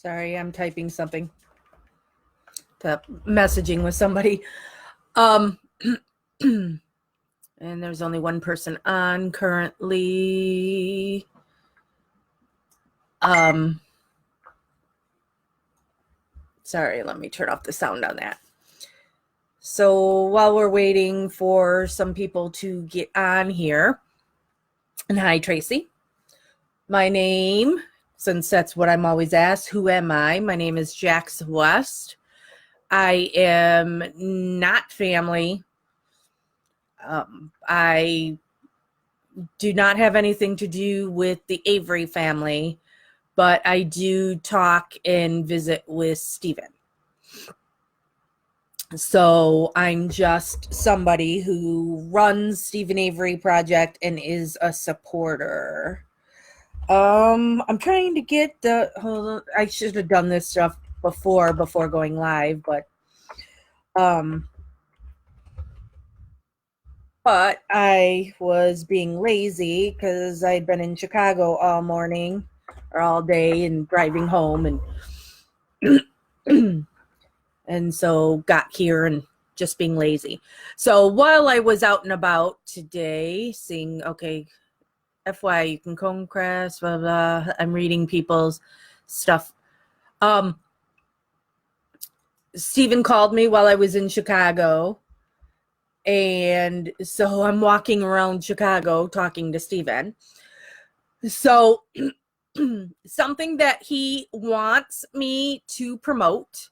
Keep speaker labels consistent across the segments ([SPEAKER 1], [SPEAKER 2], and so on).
[SPEAKER 1] Sorry, I'm typing something. Messaging with somebody. And there's only one person on currently. Sorry, let me turn off the sound on that. So while we're waiting for some people to get on here, and hi, Tracy. My name, since that's what I'm always asked, who am I? My name is Jax West. I am not family. I do not have anything to do with the Avery family, but I do talk and visit with Stephen. So I'm just somebody who runs Stephen Avery Project and is a supporter. I'm trying to get hold on, I should have done this stuff before going live, but I was being lazy because I'd been in Chicago all morning or all day and driving home and so got here and just being lazy. So while I was out and about today, seeing, okay, FY, you can comb crest, blah, blah, I'm reading people's stuff. Stephen called me while I was in Chicago. And so I'm walking around Chicago talking to Stephen. So something that he wants me to promote,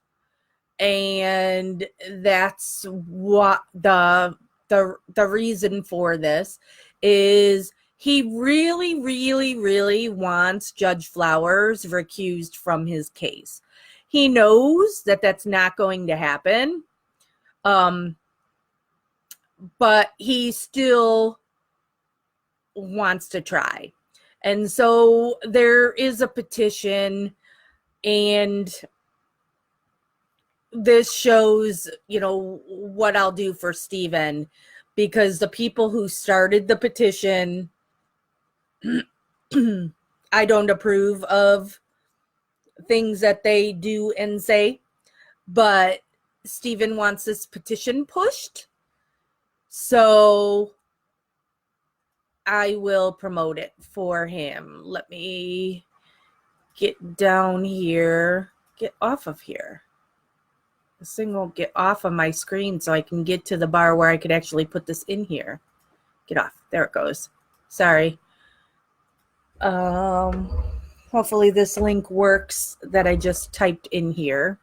[SPEAKER 1] and that's what the reason for this is. He really, really, really wants Judge Flowers recused from his case. He knows that that's not going to happen. But he still wants to try. And so there is a petition, and this shows, what I'll do for Stephen, because the people who started the petition, I don't approve of things that they do and say, but Stephen wants this petition pushed. So I will promote it for him. Let me get down here. Get off of here. This thing won't get off of my screen so I can get to the bar where I could actually put this in here. Get off. There it goes. Sorry. Hopefully this link works that I just typed in here.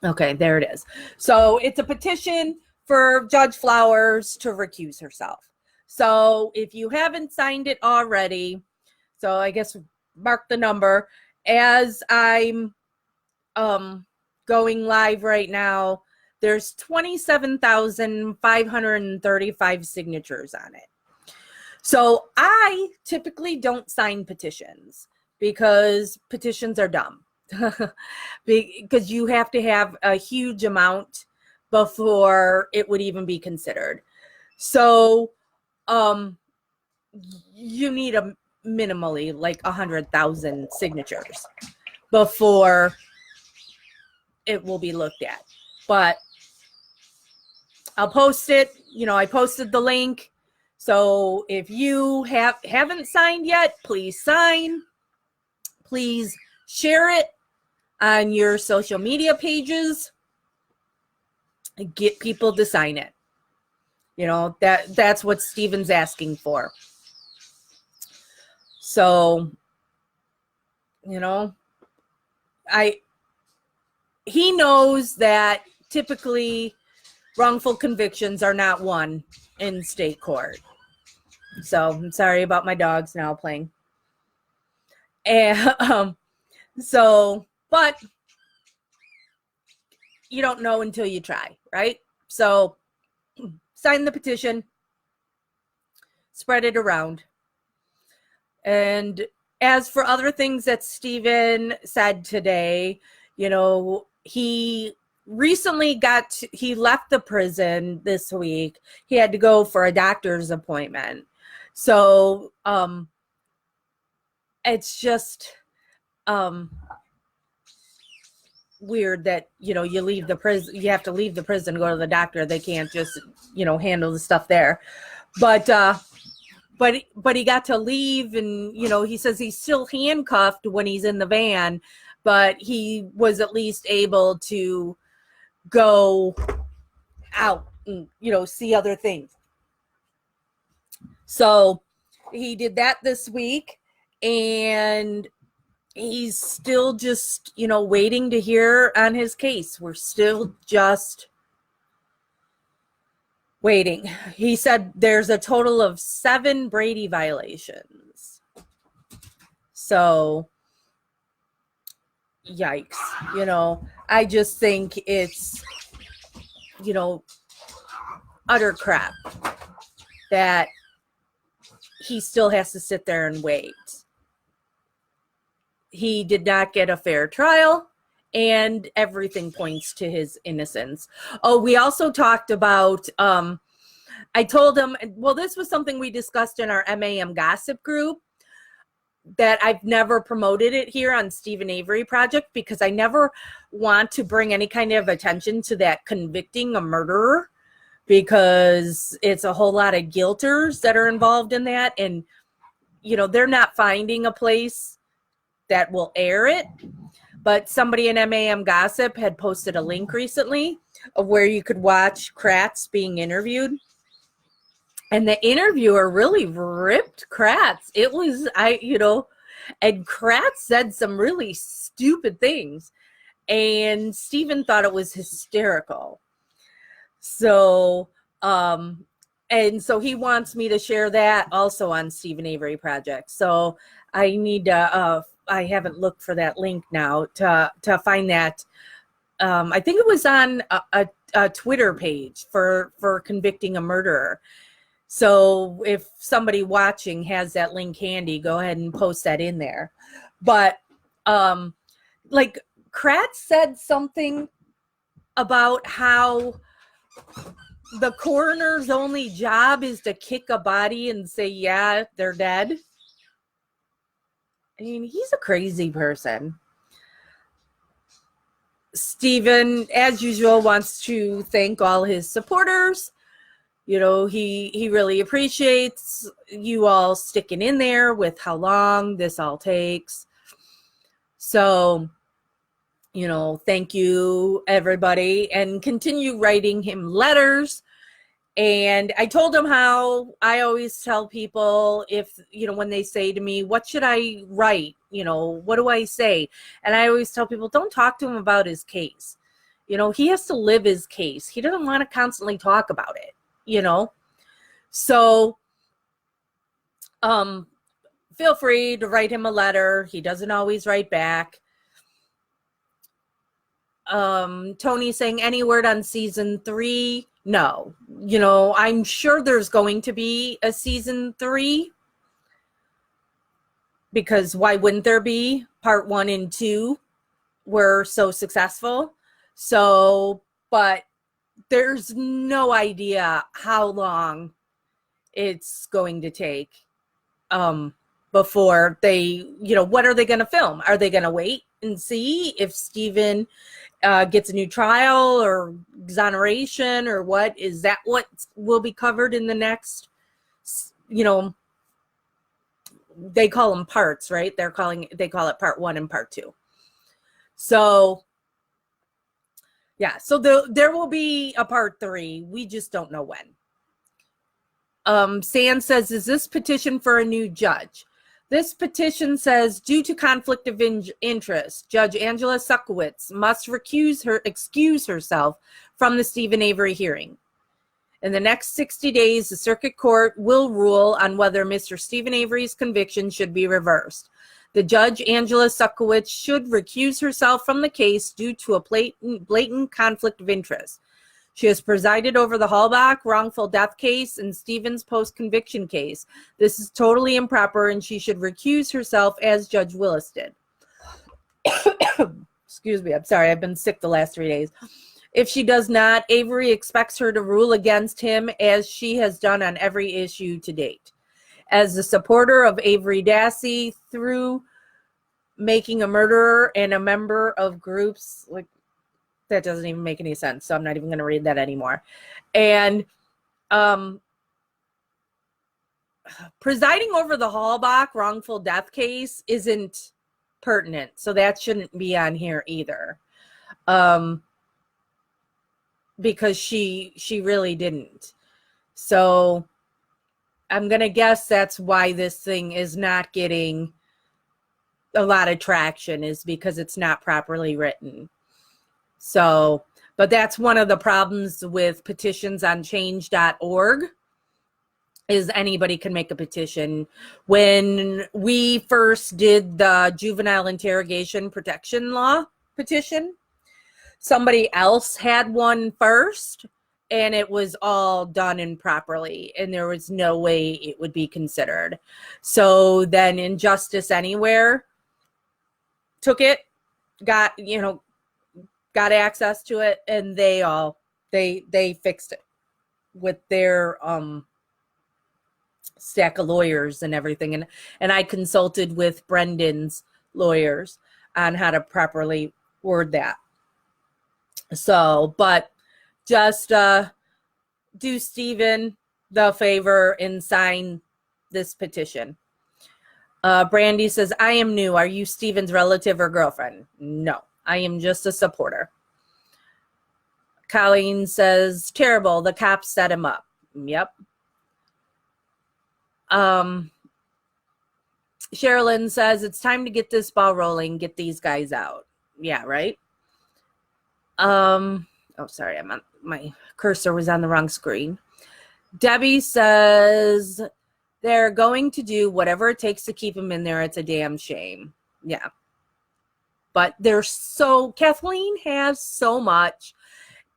[SPEAKER 1] Okay, there it is. So it's a petition for Judge Flowers to recuse herself. So if you haven't signed it already, so I guess mark the number. As I'm going live right now, there's 27,535 signatures on it. So I typically don't sign petitions because petitions are dumb. Because you have to have a huge amount before it would even be considered. So you need a minimally like 100,000 signatures before it will be looked at. But I'll post it. I posted the link. So if you haven't signed yet, please sign. Please share it on your social media pages. Get people to sign it. That's what Stephen's asking for. So, he knows that typically wrongful convictions are not won in state court. So I'm sorry about my dogs now playing. And but you don't know until you try, right? So sign the petition, spread it around. And as for other things that Stephen said today, he recently he left the prison this week. He had to go for a doctor's appointment. So it's just, weird that, you leave the prison, you have to leave the prison to go to the doctor. They can't just, handle the stuff there. But he got to leave, and, he says he's still handcuffed when he's in the van, but he was at least able to go out and, see other things. So he did that this week, and he's still just, waiting to hear on his case. We're still just waiting. He said there's a total of 7 Brady violations. So, yikes. I just think it's, utter crap that he still has to sit there and wait. He did not get a fair trial, and everything points to his innocence. Oh, we also talked about, I told him, well, this was something we discussed in our MAM gossip group, that I've never promoted it here on Stephen Avery Project, because I never want to bring any kind of attention to that convicting a murderer, because it's a whole lot of guilters that are involved in that. And, they're not finding a place that will air it. But somebody in MAM Gossip had posted a link recently of where you could watch Kratz being interviewed. And the interviewer really ripped Kratz. It was, and Kratz said some really stupid things. And Stephen thought it was hysterical. So, and so he wants me to share that also on Stephen Avery Project. So I need to, I haven't looked for that link now to find that. I think it was on a Twitter page for convicting a murderer. So if somebody watching has that link handy, go ahead and post that in there. But like Kratz said something about how the coroner's only job is to kick a body and say, yeah, they're dead. I mean, he's a crazy person. Stephen, as usual, wants to thank all his supporters. He really appreciates you all sticking in there with how long this all takes. So, thank you, everybody, and continue writing him letters. And I told him how I always tell people, if, when they say to me, what should I write? What do I say? And I always tell people, don't talk to him about his case. He has to live his case. He doesn't want to constantly talk about it, So, feel free to write him a letter. He doesn't always write back. Tony saying, any word on season 3? No. I'm sure there's going to be a season 3, because why wouldn't there be? Part 1 and 2 were so successful. So, but there's no idea how long it's going to take before they, what are they going to film? Are they going to wait and see if Stephen gets a new trial or exoneration, or what? Is that what will be covered in the next, they call them parts, right? They call it part 1 and part 2. So, yeah, so there will be a part 3. We just don't know when. Sand says, is this petition for a new judge? This petition says, due to conflict of interest, Judge Angela Suckowitz must excuse herself from the Stephen Avery hearing. In the next 60 days, the circuit court will rule on whether Mr. Stephen Avery's conviction should be reversed. The judge, Angela Suckowitz, should recuse herself from the case due to a blatant conflict of interest. She has presided over the Hallbach wrongful death case and Stephen's post-conviction case. This is totally improper, and she should recuse herself as Judge Willis did. Excuse me, I'm sorry, I've been sick the last 3 days. If she does not, Avery expects her to rule against him, as she has done on every issue to date. As a supporter of Avery Dassey through making a murderer and a member of groups, like, that doesn't even make any sense. So I'm not even going to read that anymore. And presiding over the Hallbach wrongful death case isn't pertinent. So that shouldn't be on here either. Because she really didn't. So I'm going to guess that's why this thing is not getting a lot of traction, is because it's not properly written. So, but that's one of the problems with petitions on change.org, is anybody can make a petition. When we first did the juvenile interrogation protection law petition, somebody else had one first, and it was all done improperly, and there was no way it would be considered. So then Injustice Anywhere took it, got access to it, and they fixed it with their stack of lawyers and everything. And I consulted with Brendan's lawyers on how to properly word that. So, but just do Stephen the favor and sign this petition. Brandy says, I am new. Are you Stephen's relative or girlfriend? No, I am just a supporter. Colleen says, terrible. The cops set him up. Yep. Sherilyn says, it's time to get this ball rolling. Get these guys out. Yeah, right? Oh, sorry. My cursor was on the wrong screen. Debbie says, they're going to do whatever it takes to keep him in there. It's a damn shame. Yeah. But Kathleen has so much,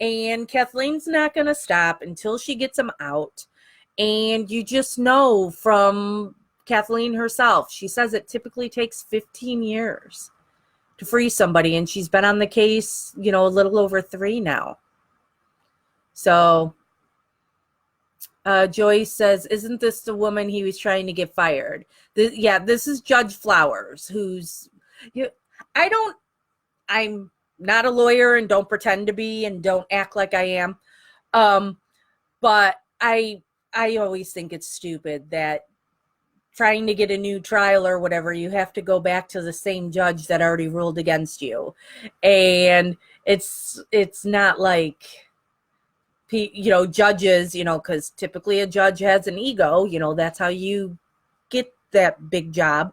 [SPEAKER 1] and Kathleen's not going to stop until she gets him out. And you just know from Kathleen herself, she says it typically takes 15 years to free somebody, and she's been on the case, a little over 3 now. So Joyce says, isn't this the woman he was trying to get fired? This is Judge Flowers, I'm not a lawyer and don't pretend to be and don't act like I am. But I always think it's stupid that trying to get a new trial or whatever, you have to go back to the same judge that already ruled against you. And it's not like, judges, because typically a judge has an ego, that's how you get that big job.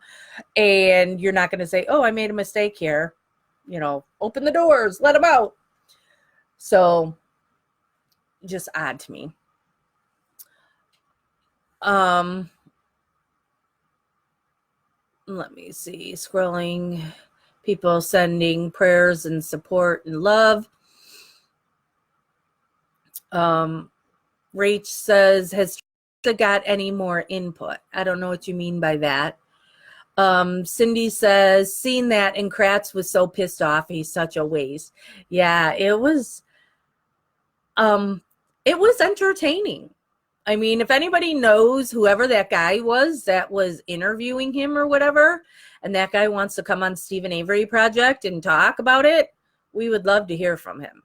[SPEAKER 1] And you're not going to say, oh, I made a mistake here. Open the doors, let them out. So just odd to me. Let me see, scrolling, people sending prayers and support and love. Rach says, has Teresa got any more input? I don't know what you mean by that. Cindy says, seen that, and Kratz was so pissed off. He's such a waste. Yeah, it was entertaining. I mean, if anybody knows whoever that guy was that was interviewing him or whatever, and that guy wants to come on Stephen Avery Project and talk about it, we would love to hear from him.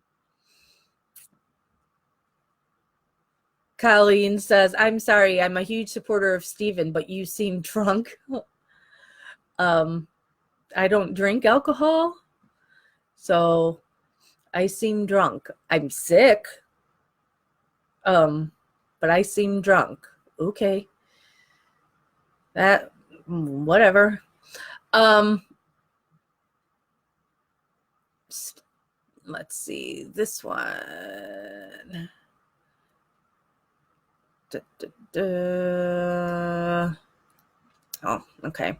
[SPEAKER 1] Colleen says, I'm sorry, I'm a huge supporter of Stephen, but you seem drunk. I don't drink alcohol, so I seem drunk. I'm sick. But I seem drunk. Okay. That, whatever. Let's see. This one. Oh, okay.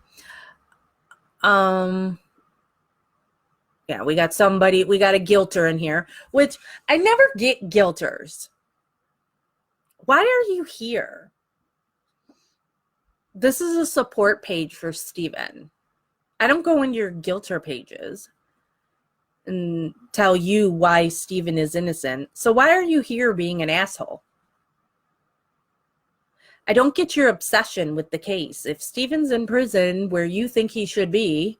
[SPEAKER 1] Yeah, we got a guilter in here, which I never get guilters. Why are you here? This is a support page for Stephen. I don't go into your guilter pages and tell you why Stephen is innocent. So why are you here being an asshole? I don't get your obsession with the case. If Stephen's in prison where you think he should be,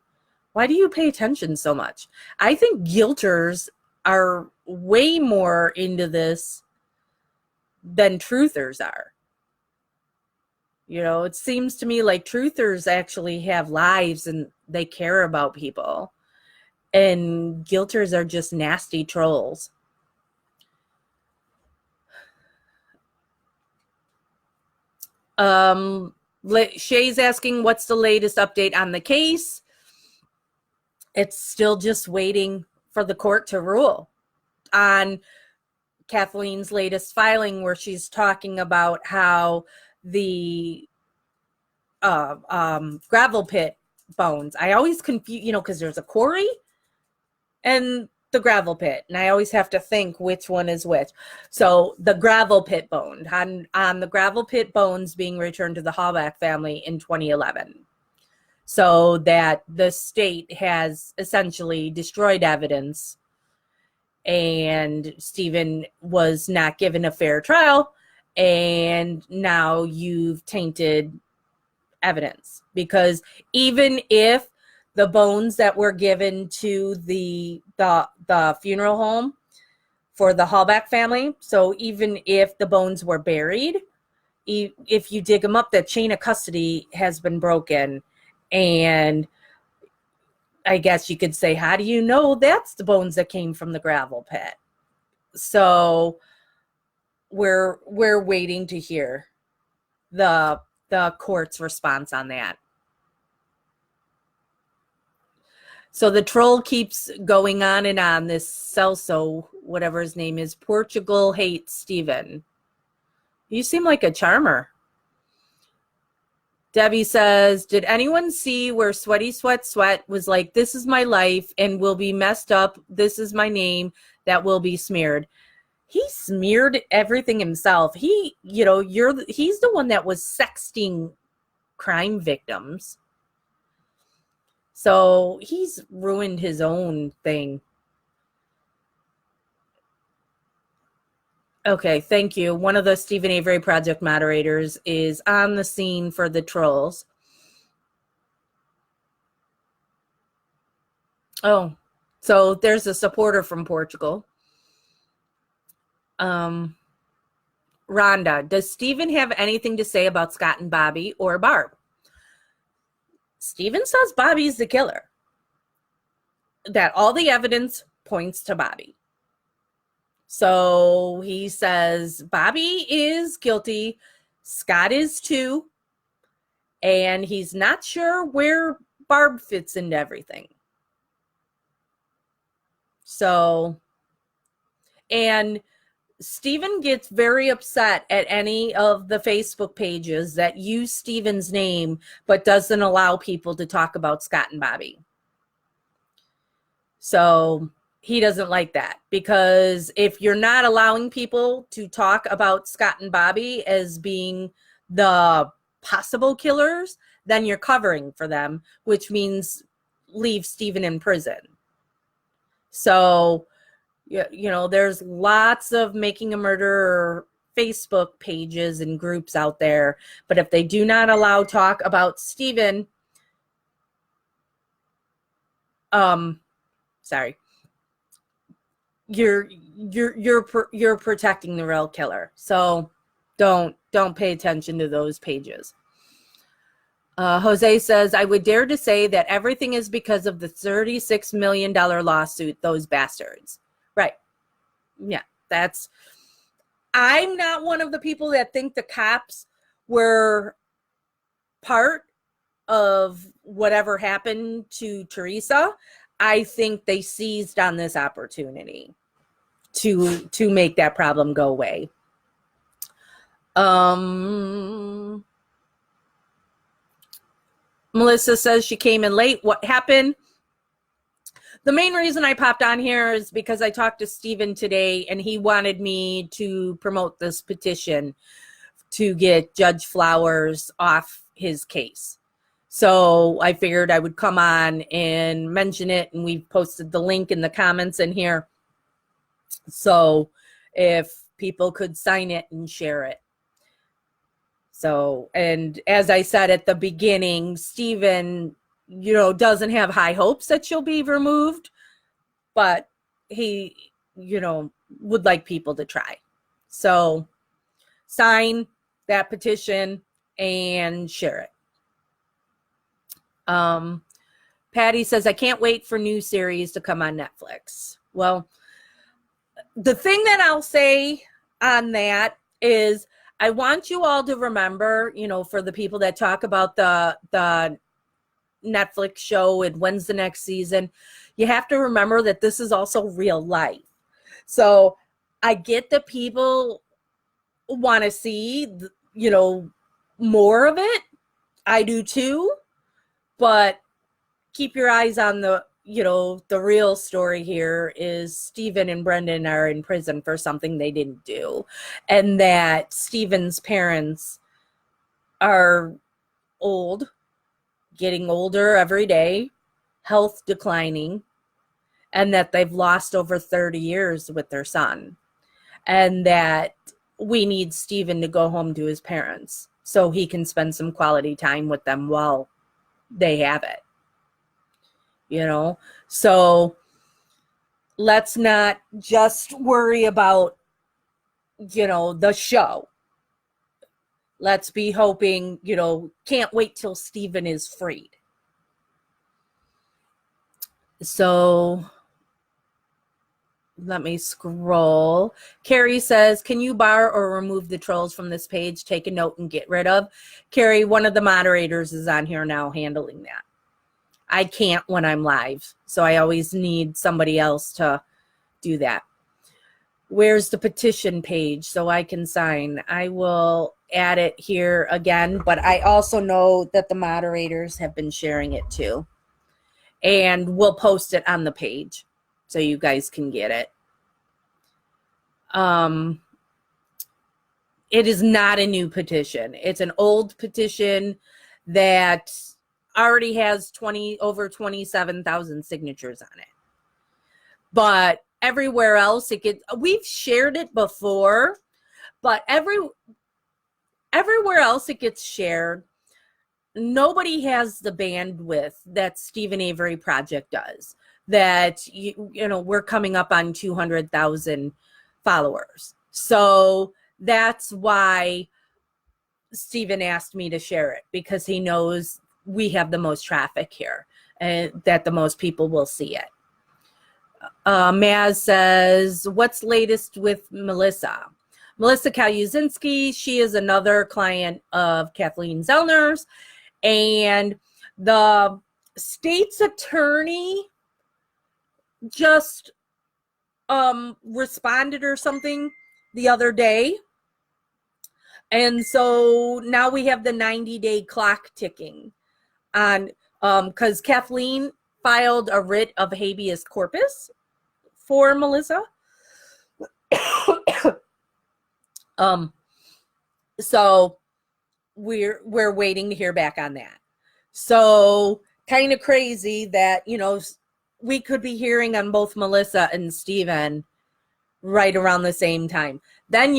[SPEAKER 1] Why do you pay attention so much? I think guilters are way more into this than truthers are. You know, it seems to me like truthers actually have lives and they care about people. And guilters are just nasty trolls. Shay's asking, what's the latest update on the case? It's still just waiting for the court to rule on Kathleen's latest filing, where she's talking about how the gravel pit bones, I always confuse, because there's a quarry and the gravel pit, and I always have to think which one is which. So the gravel pit bone, on the gravel pit bones being returned to the Hallback family in 2011. So that the state has essentially destroyed evidence, and Stephen was not given a fair trial, and now you've tainted evidence. Because even if the bones that were given to the funeral home for the Hallback family, so even if the bones were buried, if you dig them up, that chain of custody has been broken. And I guess you could say, how do you know that's the bones that came from the gravel pit? So we're waiting to hear the court's response on that. So the troll keeps going on and on, this Celso, whatever his name is, Portugal hates Stephen. You seem like a charmer. Debbie says, did anyone see where Sweaty Sweat Sweat was like, this is my life and will be messed up. This is my name that will be smeared. He smeared everything himself. He's the one that was sexting crime victims. So he's ruined his own thing. Okay, thank you. One of the Stephen Avery project moderators is on the scene for the trolls. Oh, so there's a supporter from Portugal. Rhonda, does Stephen have anything to say about Scott and Bobby or Barb? Stephen says Bobby's the killer. That all the evidence points to Bobby. So he says Bobby is guilty, Scott is too, and he's not sure where Barb fits into everything. So, and Stephen gets very upset at any of the Facebook pages that use Stephen's name but doesn't allow people to talk about Scott and Bobby. So he doesn't like that, because if you're not allowing people to talk about Scott and Bobby as being the possible killers, then you're covering for them, which means leave Stephen in prison. So, there's lots of Making a Murderer Facebook pages and groups out there, but if they do not allow talk about Stephen, sorry, you're protecting the real killer. So don't pay attention to those pages. Jose says, I would dare to say that everything is because of the $36 million lawsuit, those bastards. Right. Yeah, I'm not one of the people that think the cops were part of whatever happened to Teresa. I think they seized on this opportunity to make that problem go away. Melissa says she came in late. What happened? The main reason I popped on here is because I talked to Stephen today, and he wanted me to promote this petition to get Judge Flowers off his case. So I figured I would come on and mention it, and we've posted the link in the comments in here. So if people could sign it and share it. So, and as I said at the beginning, Stephen doesn't have high hopes that she'll be removed, but he, would like people to try. So sign that petition and share it. Patty says, I can't wait for new series to come on Netflix. Well, the thing that I'll say on that is I want you all to remember, for the people that talk about the Netflix show and when's the next season, you have to remember that this is also real life. So I get that people want to see, more of it. I do too. But keep your eyes on the real story here is Stephen and Brendan are in prison for something they didn't do. And that Stephen's parents are old, getting older every day, health declining, and that they've lost over 30 years with their son. And that we need Stephen to go home to his parents so he can spend some quality time with them while they have it. So let's not just worry about, the show. Let's be hoping, can't wait till Stephen is freed. So let me scroll. Carrie says, can you bar or remove the trolls from this page? Take a note and get rid of. Carrie, one of the moderators is on here now handling that. I can't when I'm live, so I always need somebody else to do that. Where's the petition page so I can sign? I will add it here again, but I also know that the moderators have been sharing it too. And we'll post it on the page so you guys can get it. It is not a new petition. It's an old petition that already has over 27,000 signatures on it. But everywhere else we've shared it before, but everywhere else it gets shared, nobody has the bandwidth that Stephen Avery Project does. That we're coming up on 200,000 followers. So that's why Stephen asked me to share it, because he knows we have the most traffic here and that the most people will see it. Maz says, what's latest with Melissa? Melissa Kaluzinski, she is another client of Kathleen Zellner's, and the state's attorney just responded or something the other day. And so now we have the 90-day clock ticking on, because Kathleen filed a writ of habeas corpus for Melissa. So we're waiting to hear back on that. So kind of crazy that, we could be hearing on both Melissa and Stephen right around the same time. Then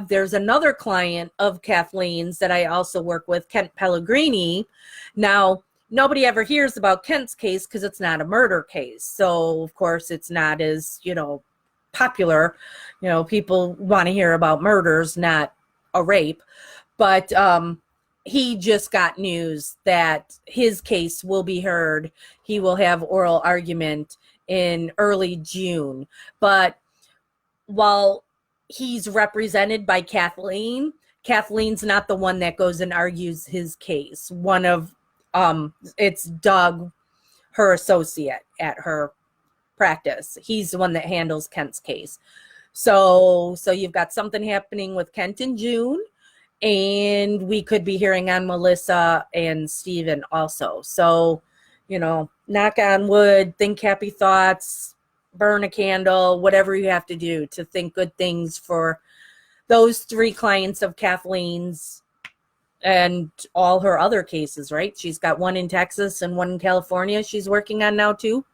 [SPEAKER 1] there's another client of Kathleen's that I also work with, Kent Pellegrini. Now, nobody ever hears about Kent's case because it's not a murder case. So, of course, it's not as, popular. People want to hear about murders, not a rape. But he just got news that his case will be heard. He will have oral argument in early June. But while he's represented by Kathleen, Kathleen's not the one that goes and argues his case. It's Doug, her associate at her practice. He's the one that handles Kent's case. So you've got something happening with Kent in June, and we could be hearing on Melissa and Stephen also. So, knock on wood, think happy thoughts, burn a candle, whatever you have to do to think good things for those three clients of Kathleen's and all her other cases, right? She's got one in Texas and one in California she's working on now too.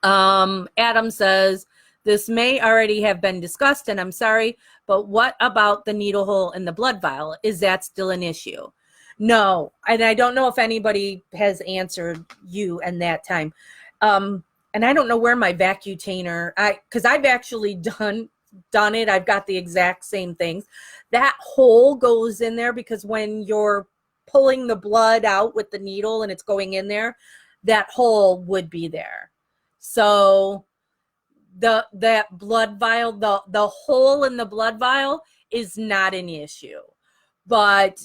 [SPEAKER 1] Adam says, this may already have been discussed, and I'm sorry, but what about the needle hole in the blood vial? Is that still an issue? No, and I don't know if anybody has answered you in that time. And I don't know where my Vacutainer, because I've actually done it. I've got the exact same things. That hole goes in there because when you're pulling the blood out with the needle and it's going in there, that hole would be there. So that blood vial, the hole in the blood vial is not an issue. But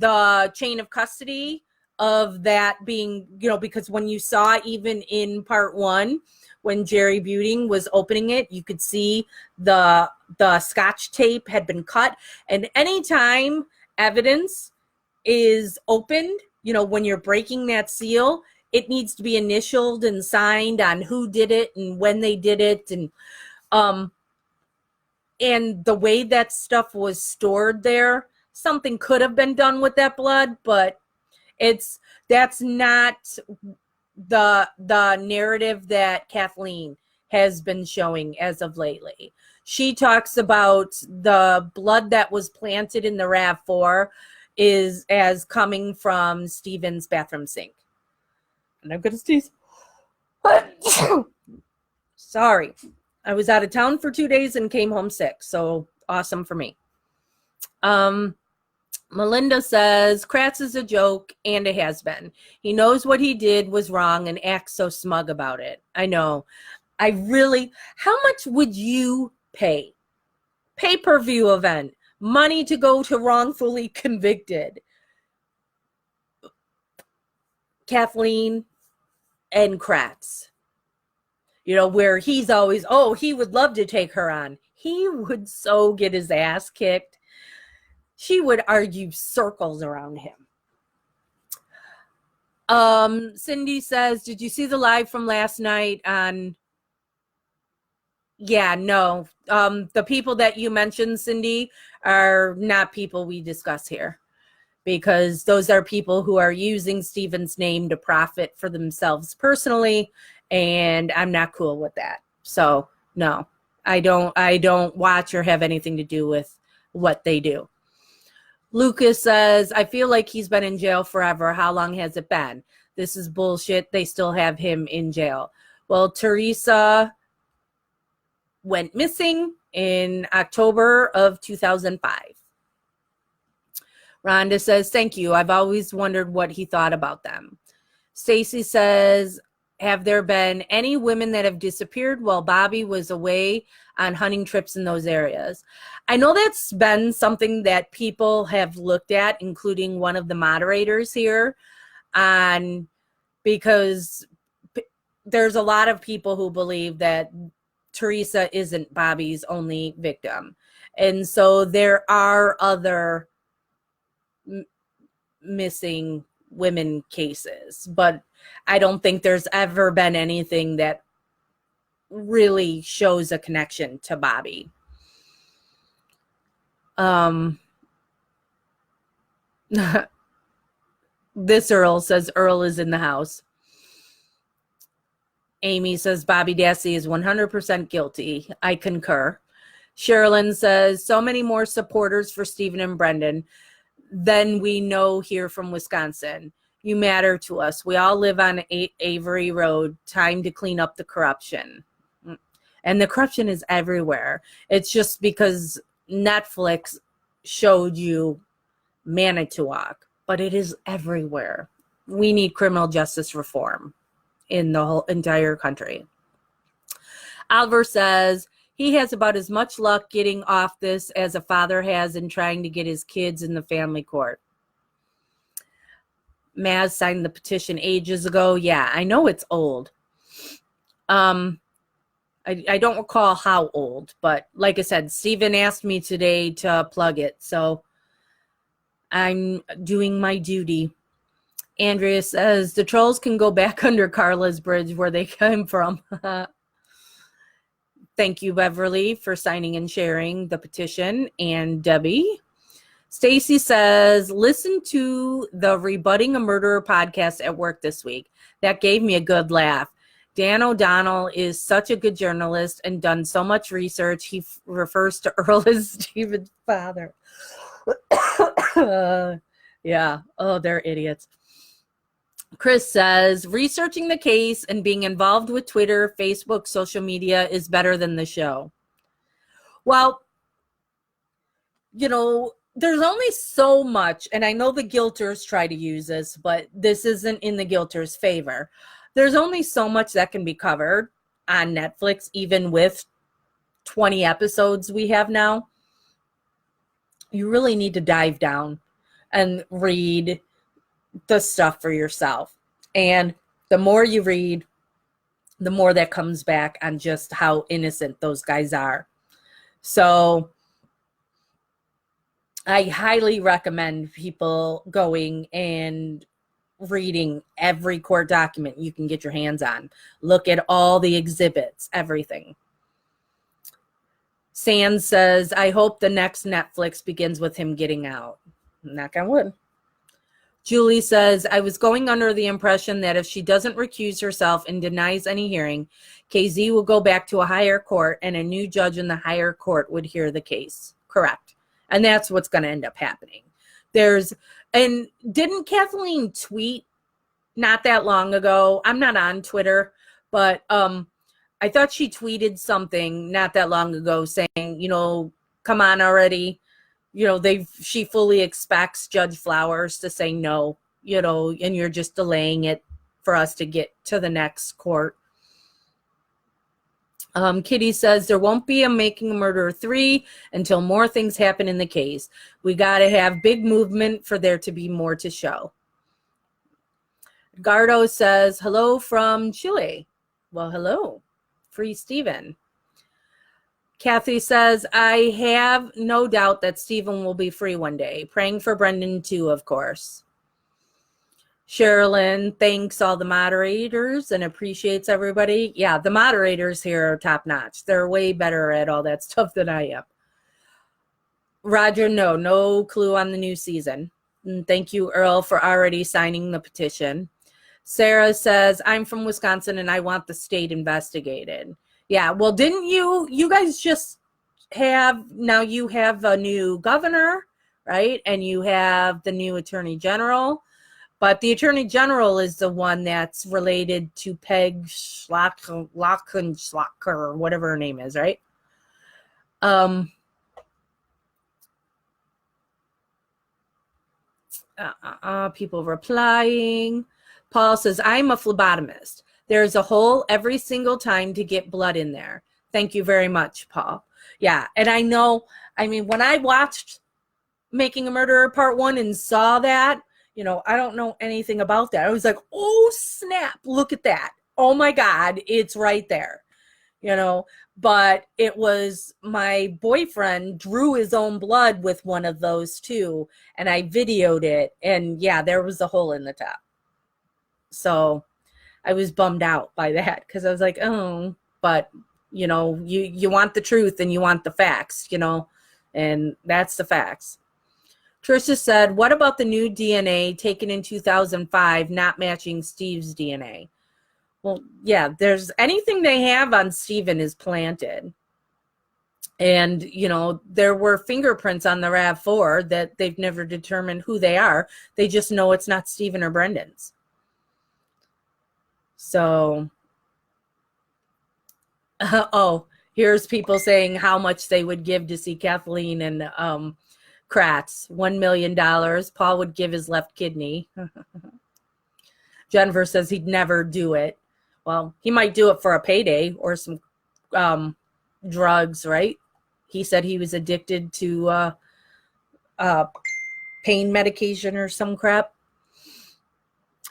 [SPEAKER 1] the chain of custody of that being, because when you saw even in part 1, when Jerry Buting was opening it, you could see the Scotch tape had been cut. And anytime evidence is opened, when you're breaking that seal, it needs to be initialed and signed on who did it and when they did it. And the way that stuff was stored there, something could have been done with that blood, but that's not the narrative that Kathleen has been showing as of lately. She talks about the blood that was planted in the RAV4 is as coming from Stephen's bathroom sink. And I'm going to sneeze. Sorry. I was out of town for 2 days and came home sick. So awesome for me. Melinda says, Kratz is a joke and a has-been. He knows what he did was wrong and acts so smug about it. I know. How much would you pay? Pay-per-view event. Money to go to wrongfully convicted. Kathleen and Kratz. Where he's always, he would love to take her on. He would so get his ass kicked. She would argue circles around him. Cindy says, did you see the live from last night on? Yeah, no. The people that you mentioned, Cindy, are not people we discuss here, because those are people who are using Stephen's name to profit for themselves personally, and I'm not cool with that. So no, I don't watch or have anything to do with what they do. Lucas says, I feel like he's been in jail forever. How long has it been? This is bullshit. They still have him in jail. Well, Teresa went missing in October of 2005. Rhonda says, thank you. I've always wondered what he thought about them. Stacy says, have there been any women that have disappeared while Bobby was away on hunting trips in those areas? I know that's been something that people have looked at, including one of the moderators here, because there's a lot of people who believe that Teresa isn't Bobby's only victim. And so there are other missing women cases, but I don't think there's ever been anything that really shows a connection to Bobby. This Earl says Earl is in the house. Amy says Bobby Dassey is 100% guilty. I concur. Sherilyn says so many more supporters for Stephen and Brendan than we know here from Wisconsin. You matter to us. We all live on Avery Road. Time to clean up the corruption. And the corruption is everywhere. It's just because Netflix showed you Manitowoc, but it is everywhere. We need criminal justice reform in the whole entire country. Oliver says he has about as much luck getting off this as a father has in trying to get his kids in the family court. Maz signed the petition ages ago. Yeah, I know it's old. I don't recall how old, but like I said, Stephen asked me today to plug it, so I'm doing my duty. Andrea says the trolls can go back under Carla's bridge where they came from. Thank you, Beverly, for signing and sharing the petition. And Debbie. Stacy says, listen to the Rebutting a Murderer podcast at work this week. That gave me a good laugh. Dan O'Donnell is such a good journalist and done so much research. He refers to Earl as Stephen's father. Yeah. Oh, they're idiots. Chris says, researching the case and being involved with Twitter, Facebook, social media is better than the show. Well, there's only so much, and I know the guilters try to use this, but this isn't in the guilters' favor. There's only so much that can be covered on Netflix, even with 20 episodes we have now. You really need to dive down and read the stuff for yourself. And the more you read, the more that comes back on just how innocent those guys are. So I highly recommend people going and reading every court document you can get your hands on. Look at all the exhibits, everything. Sands says, I hope the next Netflix begins with him getting out. Knock on wood. Julie says, I was going under the impression that if she doesn't recuse herself and denies any hearing, KZ will go back to a higher court and a new judge in the higher court would hear the case. Correct. And that's what's going to end up happening. And didn't Kathleen tweet not that long ago? I'm not on Twitter, but I thought she tweeted something not that long ago saying, come on already. She fully expects Judge Flowers to say no, and you're just delaying it for us to get to the next court. Kitty says there won't be a Making a Murderer 3 until more things happen in the case. We got to have big movement for there to be more to show. Gardo says, hello from Chile. Well, hello. Free Stephen. Kathy says, I have no doubt that Stephen will be free one day. Praying for Brendan too, of course. Sherilyn thanks all the moderators and appreciates everybody. Yeah, the moderators here are top notch. They're way better at all that stuff than I am. Roger, no clue on the new season. And thank you, Earl, for already signing the petition. Sarah says, I'm from Wisconsin and I want the state investigated. Yeah, well, didn't you guys just now you have a new governor, right? And you have the new attorney general. But the attorney general is the one that's related to Peg Schlacker, or whatever her name is, right? People replying. Paul says, I'm a phlebotomist. There's a hole every single time to get blood in there. Thank you very much, Paul. Yeah, and I know, when I watched Making a Murderer Part 1 and saw that, I don't know anything about that. I was like, oh, snap, look at that. Oh, my God, it's right there. But it was my boyfriend drew his own blood with one of those too, and I videoed it, and yeah, there was a hole in the top. So I was bummed out by that because I was like, oh, but you want the truth and you want the facts, and that's the facts. Trisha said, what about the new DNA taken in 2005 not matching Steve's DNA? Well, yeah, there's anything they have on Steven is planted. And, there were fingerprints on the RAV4 that they've never determined who they are. They just know it's not Steven or Brendan's. So, here's people saying how much they would give to see Kathleen and Kratz. $1 million. Paul would give his left kidney. Jennifer says he'd never do it. Well, he might do it for a payday or some drugs, right? He said he was addicted to pain medication or some crap.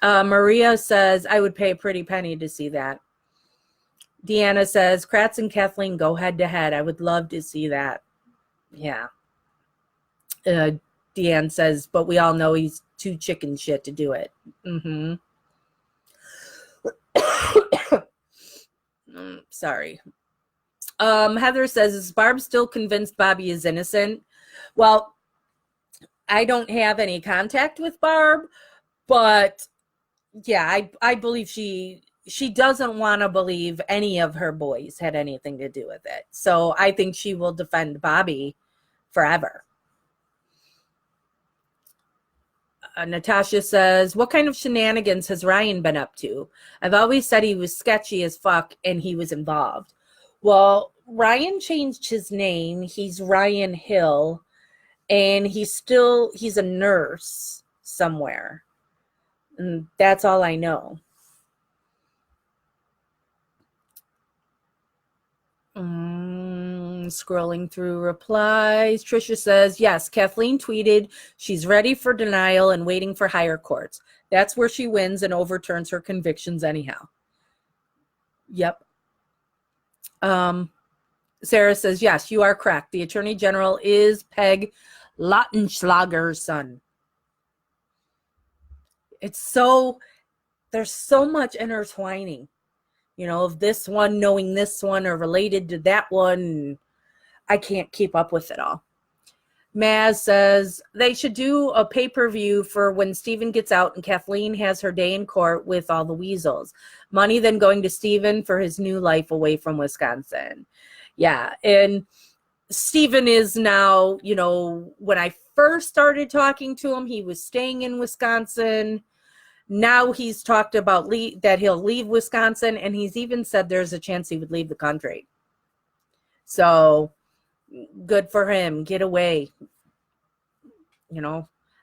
[SPEAKER 1] Maria says, I would pay a pretty penny to see that. Deanna says, Kratz and Kathleen go head to head. I would love to see that. Yeah. Deanne says, but we all know he's too chicken shit to do it. Mm-hmm. Sorry. Heather says, is Barb still convinced Bobby is innocent? Well, I don't have any contact with Barb, but yeah, I believe she doesn't want to believe any of her boys had anything to do with it. So I think she will defend Bobby forever. Natasha says, what kind of shenanigans has Ryan been up to? I've always said he was sketchy as fuck and he was involved. Well, Ryan changed his name. He's Ryan Hill, and he's a nurse somewhere. And that's all I know. Scrolling through replies. Trisha says, yes, Kathleen tweeted she's ready for denial and waiting for higher courts. That's where she wins and overturns her convictions anyhow. Yep. Sarah says, yes, you are correct. The Attorney General is Peg Lautenschlager's son. There's so much intertwining, of this one knowing this one or related to that one. I can't keep up with it all. Maz says they should do a pay-per-view for when Stephen gets out and Kathleen has her day in court with all the weasels. Money then going to Stephen for his new life away from Wisconsin. Yeah, and Stephen is now, when I first started talking to him, he was staying in Wisconsin. Now he's talked about that he'll leave Wisconsin, and he's even said there's a chance he would leave the country. So good for him. Get away.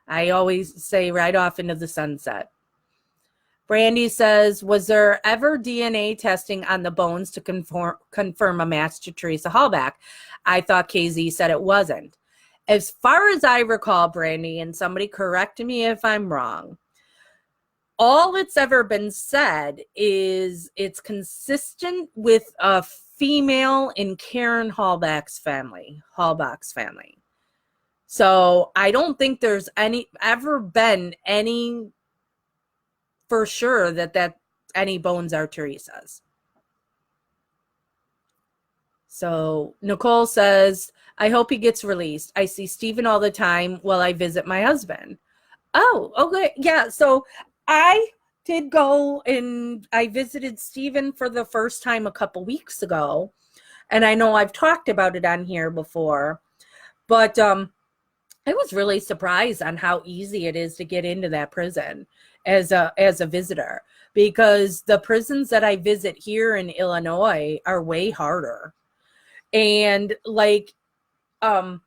[SPEAKER 1] I always say right off into the sunset. Brandy says, was there ever DNA testing on the bones to confirm a match to Teresa Hallback? I thought KZ said it wasn't. As far as I recall, Brandy, and somebody correct me if I'm wrong, all that's ever been said is it's consistent with a female in Karen Hallback's family. So I don't think there's ever been any for sure that any bones are Teresa's. So Nicole says, I hope he gets released. I see Stephen all the time while I visit my husband. Oh, okay. Yeah. So I did go and I visited Stephen for the first time a couple weeks ago. And I know I've talked about it on here before, but I was really surprised on how easy it is to get into that prison as a visitor, because the prisons that I visit here in Illinois are way harder. And one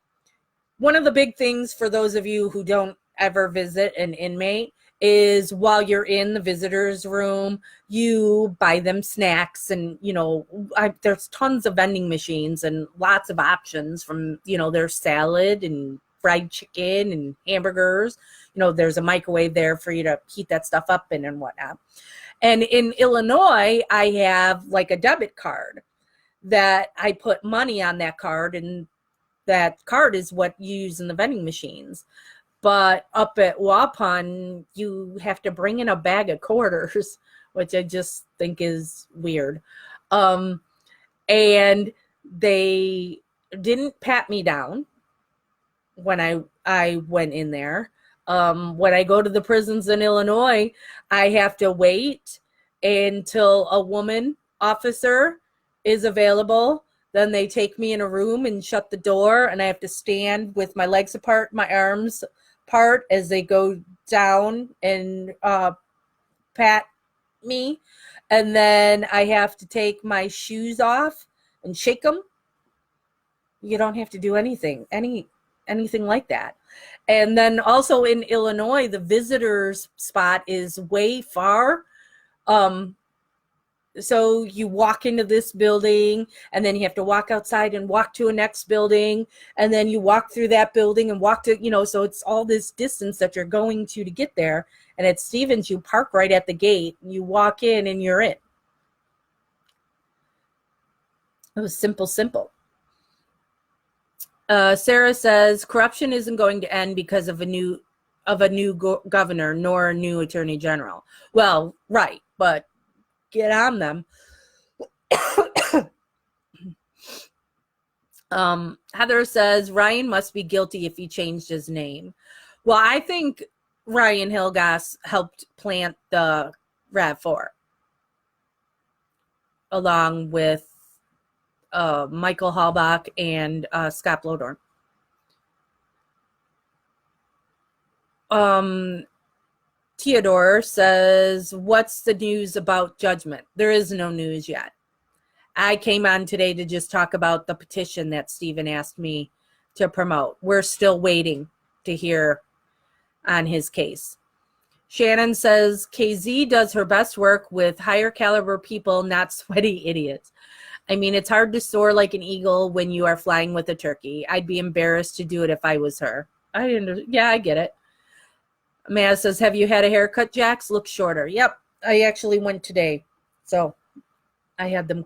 [SPEAKER 1] of the big things for those of you who don't ever visit an inmate is while you're in the visitor's room, you buy them snacks and, there's tons of vending machines and lots of options from, there's salad and fried chicken and hamburgers. There's a microwave there for you to heat that stuff up in and whatnot. And in Illinois, I have like a debit card that I put money on that card, and that card is what you use in the vending machines. But up at Waupun, you have to bring in a bag of quarters, which I just think is weird. And they didn't pat me down when I went in there. When I go to the prisons in Illinois, I have to wait until a woman officer is available. Then they take me in a room and shut the door, and I have to stand with my legs apart, my arms apart as they go down and pat me. And then I have to take my shoes off and shake them. You don't have to do anything like that. And then also in Illinois, the visitors spot is way far. So you walk into this building, and then you have to walk outside and walk to a next building, and then you walk through that building and walk to, so it's all this distance that you're going to get there. And at Stevens, you park right at the gate, you walk in, and you're in. It was simple. Sarah says corruption isn't going to end because of a new governor nor a new attorney general. Well, right, but get on them. Heather says Ryan must be guilty if he changed his name. Well, I think Ryan Hilgas helped plant the RAV4 along with Michael Hallbach and Scott Blodorn. Theodore says, what's the news about judgment? There is no news yet. I came on today to just talk about the petition that Stephen asked me to promote. We're still waiting to hear on his case. Shannon says, KZ does her best work with higher caliber people, not sweaty idiots. I mean, it's hard to soar like an eagle when you are flying with a turkey. I'd be embarrassed to do it if I was her. Yeah, I get it. Amanda says, have you had a haircut, Jax? Looks shorter. Yep, I actually went today. So I had them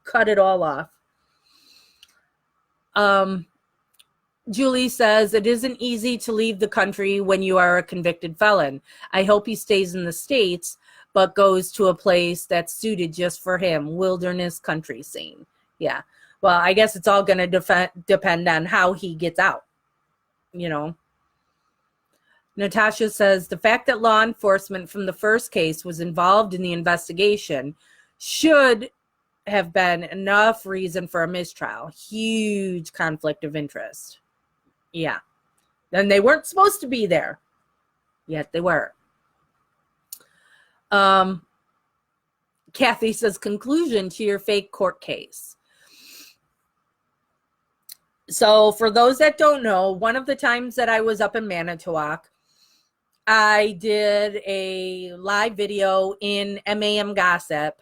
[SPEAKER 1] cut it all off. Julie says, it isn't easy to leave the country when you are a convicted felon. I hope he stays in the States, but goes to a place that's suited just for him. Wilderness country scene. Yeah. Well, I guess it's all going to depend on how he gets out, you know. Natasha says, the fact that law enforcement from the first case was involved in the investigation should have been enough reason for a mistrial. Huge conflict of interest. Yeah. And they weren't supposed to be there, yet they were. Kathy says, conclusion to your fake court case. So for those that don't know, one of the times that I was up in Manitowoc, I did a live video in MAM Gossip.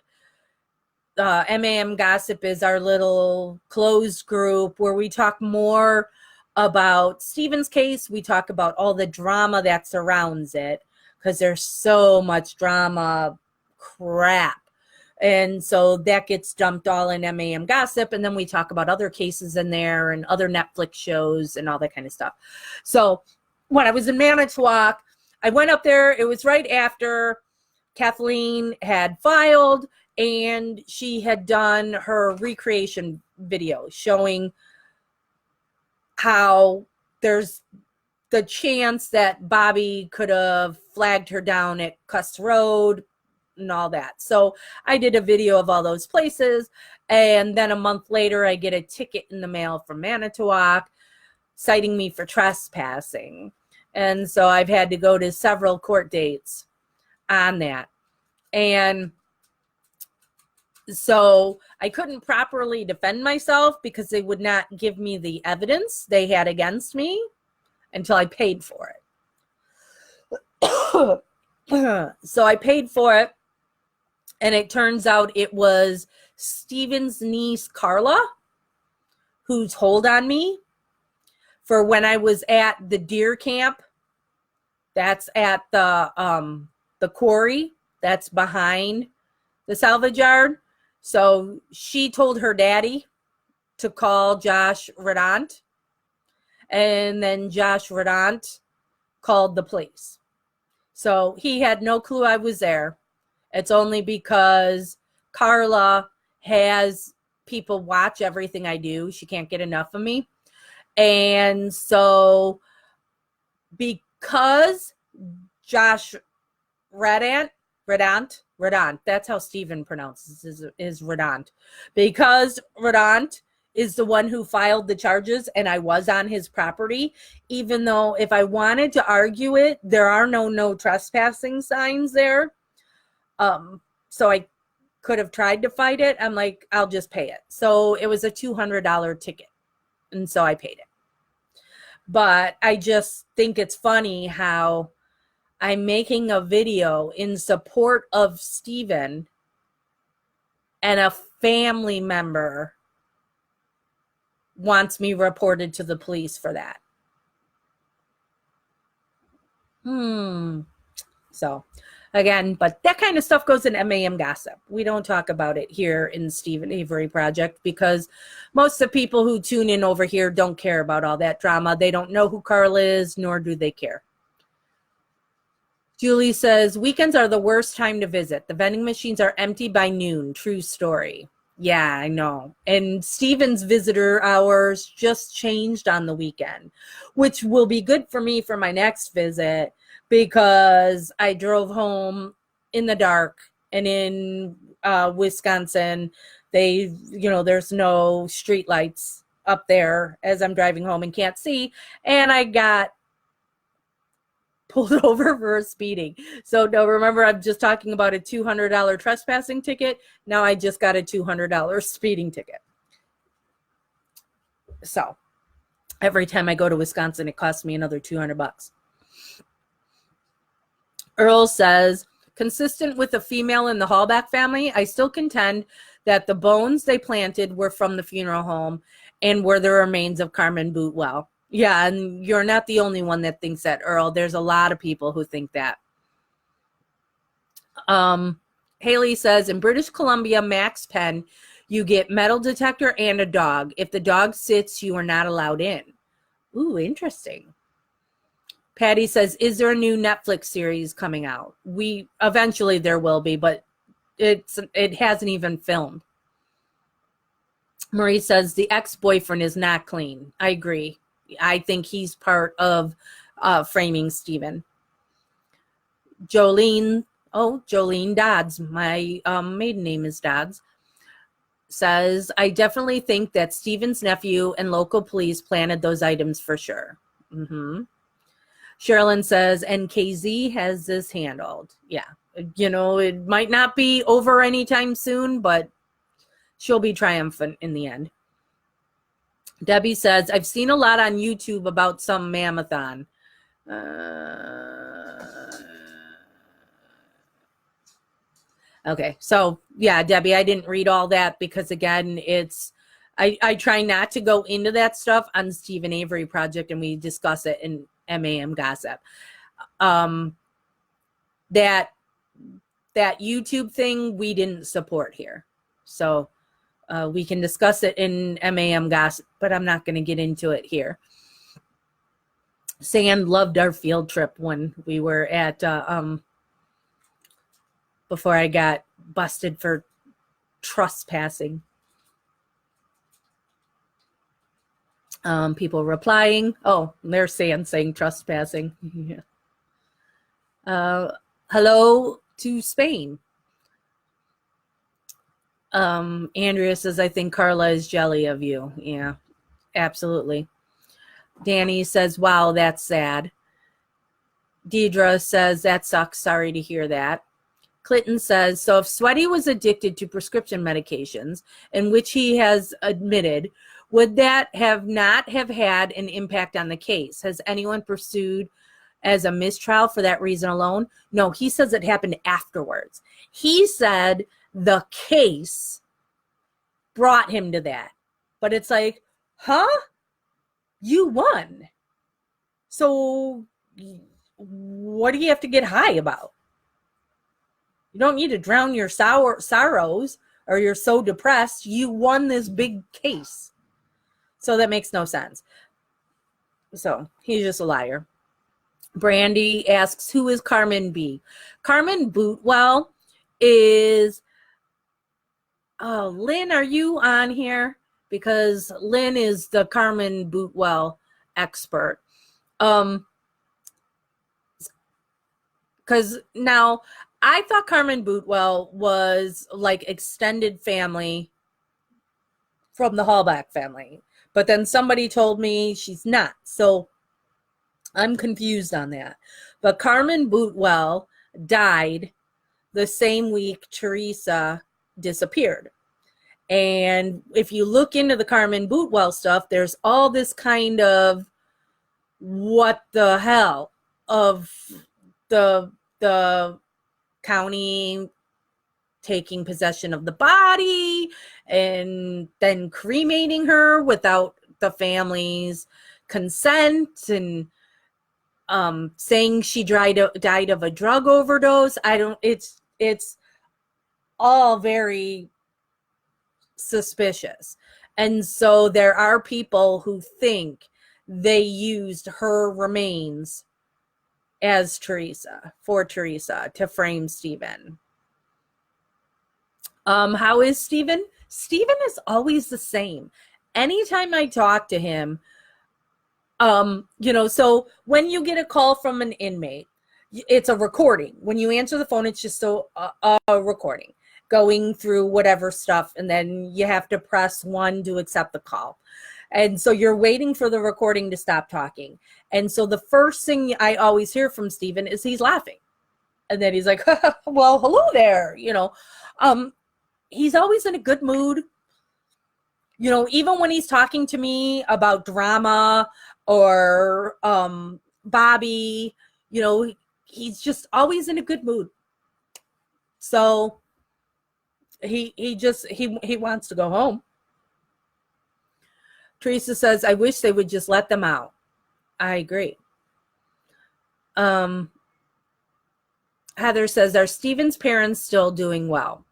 [SPEAKER 1] MAM Gossip is our little closed group where we talk more about Stephen's case. We talk about all the drama that surrounds it because there's so much drama crap. And so that gets dumped all in MAM Gossip. And then we talk about other cases in there and other Netflix shows and all that kind of stuff. So when I was in Manitowoc, I went up there. It was right after Kathleen had filed and she had done her recreation video showing how there's the chance that Bobby could have flagged her down at Cuss Road and all that. So I did a video of all those places. And then a month later, I get a ticket in the mail from Manitowoc citing me for trespassing. And so I've had to go to several court dates on that. And so I couldn't properly defend myself because they would not give me the evidence they had against me until I paid for it. So I paid for it. And it turns out it was Stephen's niece, Carla, who told on me for when I was at the deer camp. That's at the quarry that's behind the salvage yard. So she told her daddy to call Josh Redant. And then Josh Redant called the police. So he had no clue I was there. It's only because Carla has people watch everything I do. She can't get enough of me. And so because Josh Redant, that's how Stephen pronounces is Redant. Because Redant is the one who filed the charges and I was on his property, even though if I wanted to argue it, there are no trespassing signs there. So I could have tried to fight it. I'm like, I'll just pay it. So it was a $200 ticket. And so I paid it. But I just think it's funny how I'm making a video in support of Stephen and a family member wants me reported to the police for that. So again, but that kind of stuff goes in MAM Gossip. We don't talk about it here in Stephen Avery Project because most of the people who tune in over here don't care about all that drama. They don't know who Carl is, nor do they care. Julie says, weekends are the worst time to visit. The vending machines are empty by noon. True story. Yeah, I know. And Stephen's visitor hours just changed on the weekend, which will be good for me for my next visit because I drove home in the dark. And in Wisconsin, there's no street lights up there as I'm driving home and can't see. And I got pulled over for speeding. So no, remember, I'm just talking about a $200 trespassing ticket. Now I just got a $200 speeding ticket. So every time I go to Wisconsin, it costs me another $200. Earl says, consistent with the female in the Hallback family, I still contend that the bones they planted were from the funeral home and were the remains of Carmen Bootwell. Yeah, and you're not the only one that thinks that, Earl. There's a lot of people who think that. Haley says, in British Columbia, Max Pen, you get metal detector and a dog. If the dog sits, you are not allowed in. Ooh, interesting. Patty says, is there a new Netflix series coming out? Eventually there will be, but it hasn't even filmed. Marie says, the ex-boyfriend is not clean. I agree. I think he's part of framing Stephen. Jolene Dodds, my maiden name is Dodds, says, I definitely think that Stephen's nephew and local police planted those items for sure. Mm-hmm. Sherilyn says, and KZ has this handled. Yeah, it might not be over anytime soon, but she'll be triumphant in the end. Debbie says, I've seen a lot on YouTube about some mammothon. Okay, so yeah, Debbie, I didn't read all that because, again, I try not to go into that stuff on Stephen Avery Project, and we discuss it in MAM Gossip. That YouTube thing we didn't support here. So we can discuss it in MAM Gossip, but I'm not going to get into it here. Sand loved our field trip when we were at, before I got busted for trespassing. People replying. Oh, there's Sand saying trespassing. Yeah. Hello to Spain. Andrea says, I think Carla is jelly of you. Yeah, absolutely. Danny says, wow, that's sad. Deidre says, that sucks. Sorry to hear that. Clinton says, so if Sweaty was addicted to prescription medications, in which he has admitted, would that not have had an impact on the case? Has anyone pursued as a mistrial for that reason alone? No, he says it happened afterwards. He said the case brought him to that. But it's like, huh? You won. So what do you have to get high about? You don't need to drown your sorrows, or you're so depressed. You won this big case. So that makes no sense. So he's just a liar. Brandy asks, who is Carmen B? Carmen Bootwell is... Oh, Lynn, are you on here? Because Lynn is the Carmen Bootwell expert. Because now, I thought Carmen Bootwell was like extended family from the Hallback family. But then somebody told me she's not. So I'm confused on that. But Carmen Bootwell died the same week Teresa disappeared. And if you look into the Carmen Bootwell stuff, there's all this kind of what the hell of the county taking possession of the body and then cremating her without the family's consent, and saying she died of a drug overdose. It's all very suspicious. And so there are people who think they used her remains as Teresa to frame Stephen. How is Stephen? Stephen is always the same. Anytime I talk to him, so when you get a call from an inmate, it's a recording. When you answer the phone, it's just a recording going through whatever stuff, and then you have to press 1 to accept the call. And so you're waiting for the recording to stop talking. And so the first thing I always hear from Steven is he's laughing. And then he's like, well, hello there. He's always in a good mood. Even when he's talking to me about drama or Bobby, he's just always in a good mood. So he wants to go home. Teresa says, I wish they would just let them out. I agree. Heather says, are Steven's parents still doing well?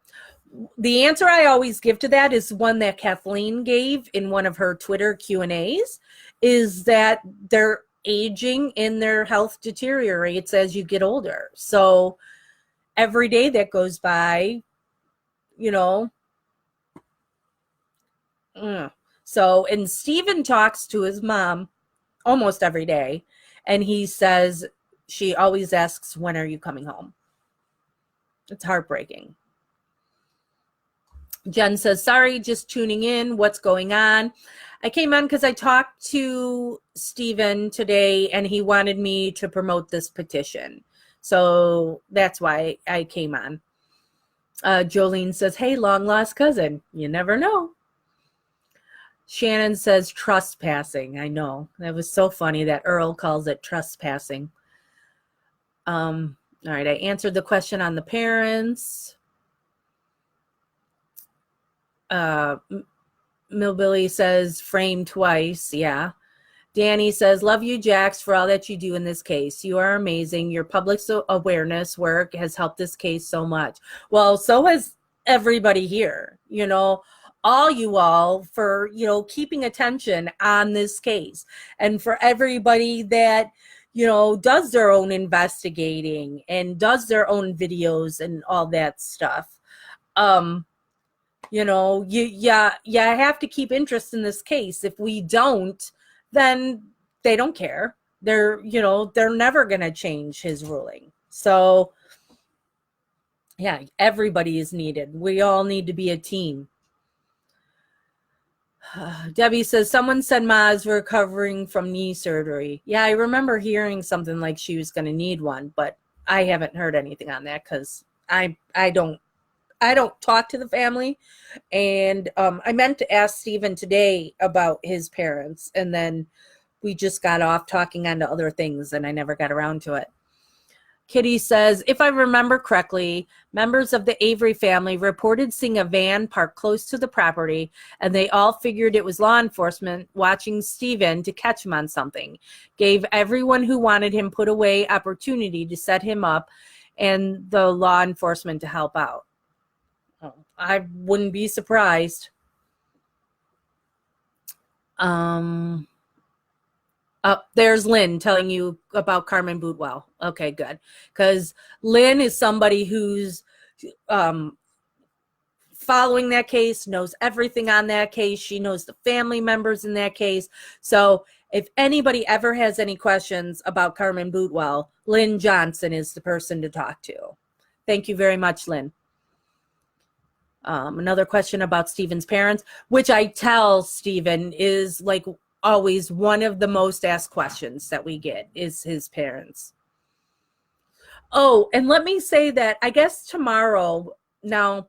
[SPEAKER 1] The answer I always give to that is one that Kathleen gave in one of her Twitter Q&As, is that they're aging and their health deteriorates as you get older. So every day that goes by, So, and Steven talks to his mom almost every day, and he says she always asks, when are you coming home? It's heartbreaking. Jen says, sorry, just tuning in. What's going on? I came on because I talked to Steven today, and he wanted me to promote this petition. So that's why I came on. Jolene says, hey, long lost cousin. You never know. Shannon says trespassing. I know. That was so funny that Earl calls it trespassing. All right. I answered the question on the parents. Millbilly says frame twice. Yeah. Danny says, love you, Jax, for all that you do in this case. You are amazing. Your public awareness work has helped this case so much. Well, so has everybody here, all you all for, keeping attention on this case, and for everybody that, does their own investigating and does their own videos and all that stuff. You have to keep interest in this case. If we don't, then they don't care. They're never going to change his ruling. So yeah, everybody is needed. We all need to be a team. Debbie says, someone said Ma's recovering from knee surgery. Yeah, I remember hearing something like she was going to need one, but I haven't heard anything on that because I don't talk to the family. And I meant to ask Steven today about his parents, and then we just got off talking on to other things, and I never got around to it. Kitty says, if I remember correctly, members of the Avery family reported seeing a van parked close to the property, and they all figured it was law enforcement watching Steven to catch him on something. Gave everyone who wanted him put away opportunity to set him up and the law enforcement to help out. Oh, I wouldn't be surprised. There's Lynn telling you about Carmen Bootwell. Okay, good. Because Lynn is somebody who's following that case, knows everything on that case. She knows the family members in that case. So if anybody ever has any questions about Carmen Bootwell, Lynn Johnson is the person to talk to. Thank you very much, Lynn. Another question about Steven's parents, which I tell Steven is like always one of the most asked questions that we get is his parents. Oh, and let me say that I guess tomorrow, now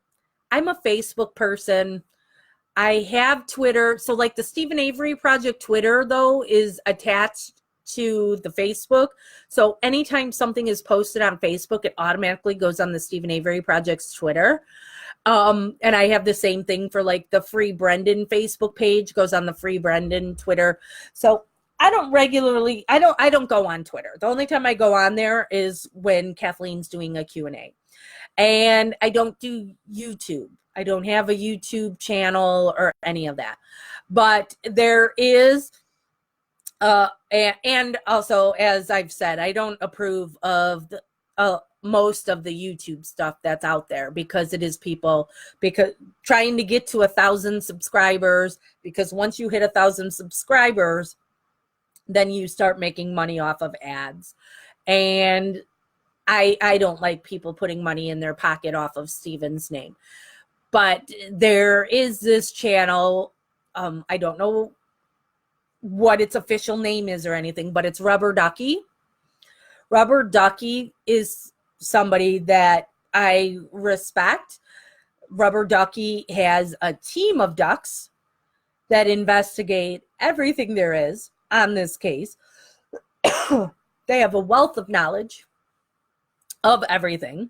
[SPEAKER 1] I'm a Facebook person. I have Twitter. So like the Stephen Avery Project Twitter though is attached to the Facebook. So anytime something is posted on Facebook, it automatically goes on the Stephen Avery Project's Twitter. And I have the same thing for like the Free Brendan Facebook page goes on the Free Brendan Twitter. So I don't regularly, I don't go on Twitter. The only time I go on there is when Kathleen's doing a Q&A. And I don't do YouTube. I don't have a YouTube channel or any of that. But there is, and also, as I've said, I don't approve of the, most of the YouTube stuff that's out there because it is people trying to get to 1,000 subscribers, because once you hit 1,000 subscribers, then you start making money off of ads. And I don't like people putting money in their pocket off of Steven's name. But there is this channel, I don't know what its official name is or anything, but it's Rubber Ducky. Rubber Ducky is somebody that I respect. Rubber Ducky has a team of ducks that investigate everything there is on this case. They have a wealth of knowledge of everything.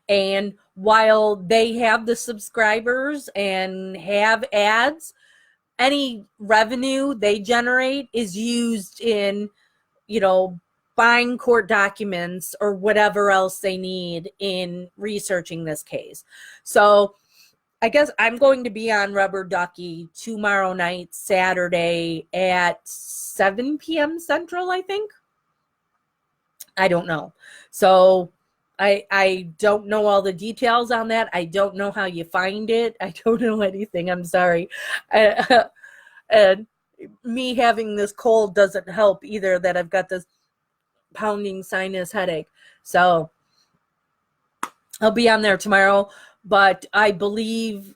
[SPEAKER 1] And while they have the subscribers and have ads, any revenue they generate is used in, buying court documents or whatever else they need in researching this case. So I guess I'm going to be on Rubber Ducky tomorrow night, Saturday at 7 p.m. Central, I think. I don't know. So I don't know all the details on that. I don't know how you find it. I don't know anything. I'm sorry. And me having this cold doesn't help either, that I've got this pounding sinus headache. So I'll be on there tomorrow, but I believe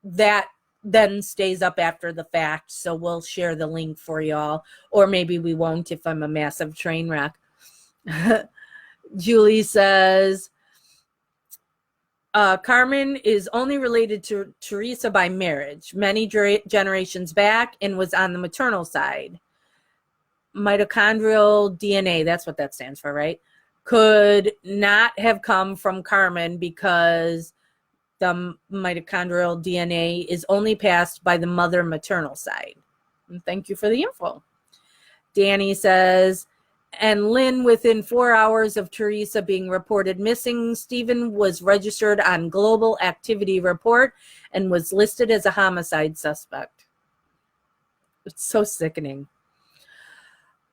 [SPEAKER 1] that then stays up after the fact. So we'll share the link for y'all, or maybe we won't if I'm a massive train wreck. Julie says, Carmen is only related to Teresa by marriage, many generations back, and was on the maternal side. Mitochondrial DNA, that's what that stands for, right? Could not have come from Carmen because the mitochondrial DNA is only passed by the mother maternal side. And thank you for the info. Danny says, and Lynn, within 4 hours of Teresa being reported missing, Stephen was registered on Global Activity Report and was listed as a homicide suspect. It's so sickening.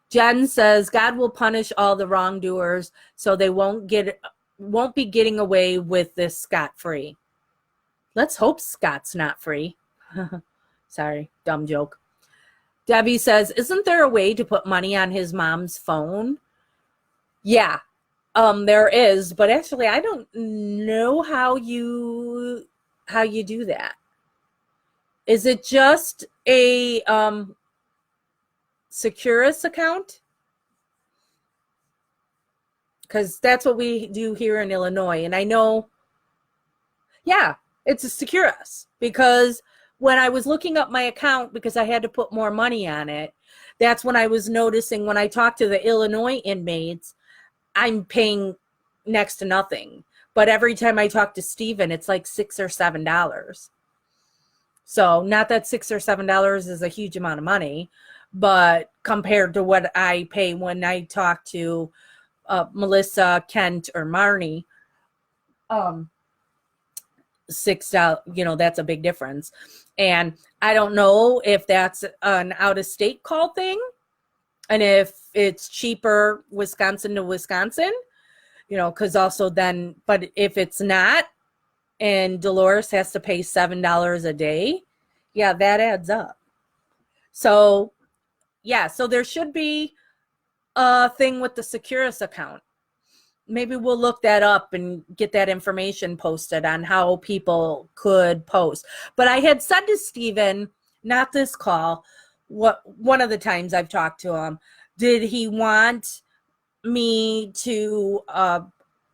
[SPEAKER 1] Jen says, God will punish all the wrongdoers so they won't be getting away with this scot-free. Let's hope Scott's not free. Sorry, dumb joke. Debbie says, isn't there a way to put money on his mom's phone? Yeah, there is, but actually I don't know how you do that. Is it just a Securus account? Because that's what we do here in Illinois. And I know, yeah, it's a Securus, because when I was looking up my account, because I had to put more money on it, that's when I was noticing when I talked to the Illinois inmates, I'm paying next to nothing. But every time I talk to Stephen, it's like $6 or $7. So not that $6 or $7 is a huge amount of money, but compared to what I pay when I talk to Melissa, Kent, or Marnie, $6, that's a big difference. And I don't know if that's an out-of-state call thing, and if it's cheaper Wisconsin to Wisconsin, because also then, but if it's not, and Dolores has to pay $7 a day, yeah, that adds up. So, yeah, so there should be a thing with the Securus account. Maybe we'll look that up and get that information posted on how people could post. But I had said to Stephen, not this call, one of the times I've talked to him, did he want me to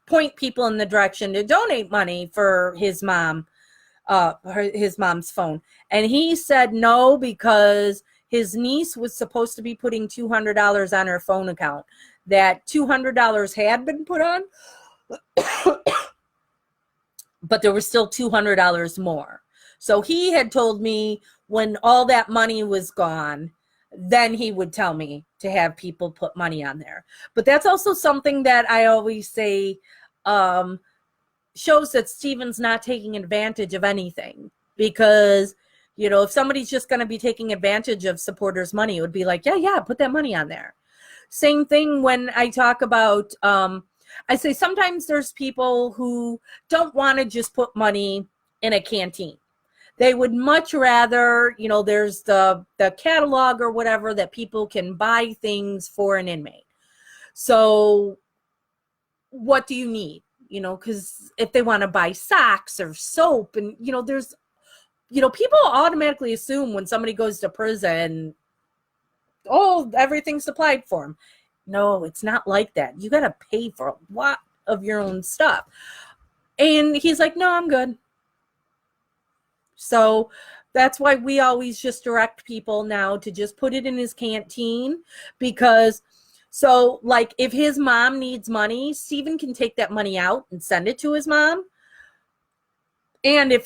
[SPEAKER 1] point people in the direction to donate money for his mom, his mom's phone? And he said no, because his niece was supposed to be putting $200 on her phone account. That $200 had been put on, but there was still $200 more. So he had told me when all that money was gone, then he would tell me to have people put money on there. But that's also something that I always say shows that Stephen's not taking advantage of anything. Because, if somebody's just going to be taking advantage of supporters' money, it would be like, yeah, put that money on there. Same thing when I talk about, I say sometimes there's people who don't want to just put money in a canteen. They would much rather, there's the catalog or whatever that people can buy things for an inmate. So what do you need? Because if they want to buy socks or soap and, there's, people automatically assume when somebody goes to prison, oh, everything's supplied for him. No, it's not like that. You got to pay for a lot of your own stuff. And he's like, no, I'm good. So that's why we always just direct people now to just put it in his canteen, because so like if his mom needs money, Steven can take that money out and send it to his mom. And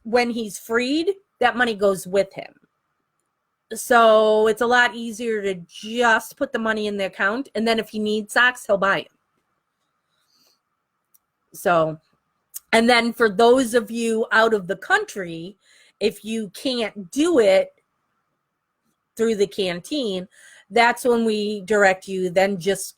[SPEAKER 1] when he's freed, that money goes with him. So it's a lot easier to just put the money in the account, and then if he needs socks, he'll buy them. So, and then for those of you out of the country, if you can't do it through the canteen, that's when we direct you, then just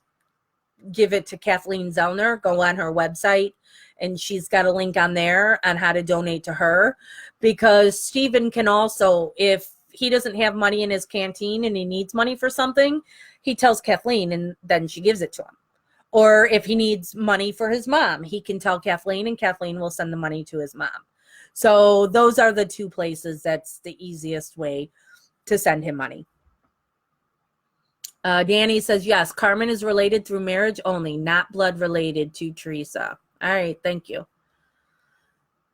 [SPEAKER 1] give it to Kathleen Zellner, go on her website, and she's got a link on there on how to donate to her, because Steven can also, if he doesn't have money in his canteen and he needs money for something, he tells Kathleen and then she gives it to him. Or if he needs money for his mom, he can tell Kathleen and Kathleen will send the money to his mom. So those are the two places that's the easiest way to send him money. Danny says, yes, Carmen is related through marriage only, not blood related to Teresa. All right, thank you.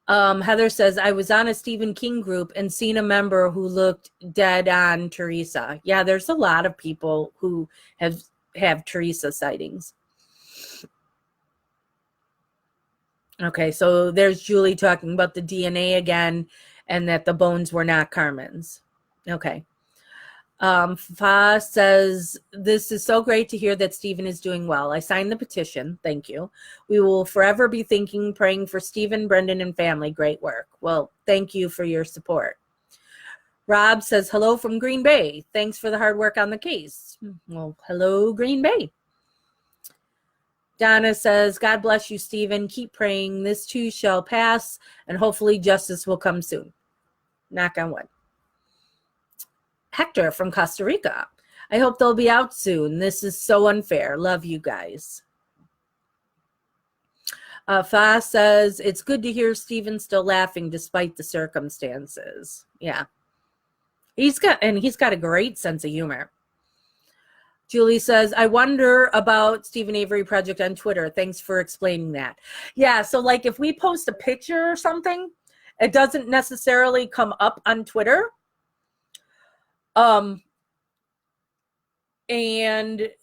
[SPEAKER 1] Heather says, I was on a Stephen King group and seen a member who looked dead on Teresa. Yeah, there's a lot of people who have Teresa sightings. Okay, so there's Julie talking about the DNA again and that the bones were not Carmen's. Okay. Fa says, this is so great to hear that Stephen is doing well. I signed the petition. Thank you. We will forever be thinking, praying for Stephen, Brendan, and family. Great work. Well, thank you for your support. Rob says, hello from Green Bay. Thanks for the hard work on the case. Well, hello, Green Bay. Donna says, God bless you, Stephen. Keep praying. This too shall pass, and hopefully justice will come soon. Knock on wood. Hector from Costa Rica. I hope they'll be out soon. This is so unfair. Love you guys. Fa says, it's good to hear Stephen still laughing despite the circumstances. Yeah. He's got a great sense of humor. Julie says, I wonder about Stephen Avery Project on Twitter. Thanks for explaining that. Yeah, so like if we post a picture or something, it doesn't necessarily come up on Twitter. And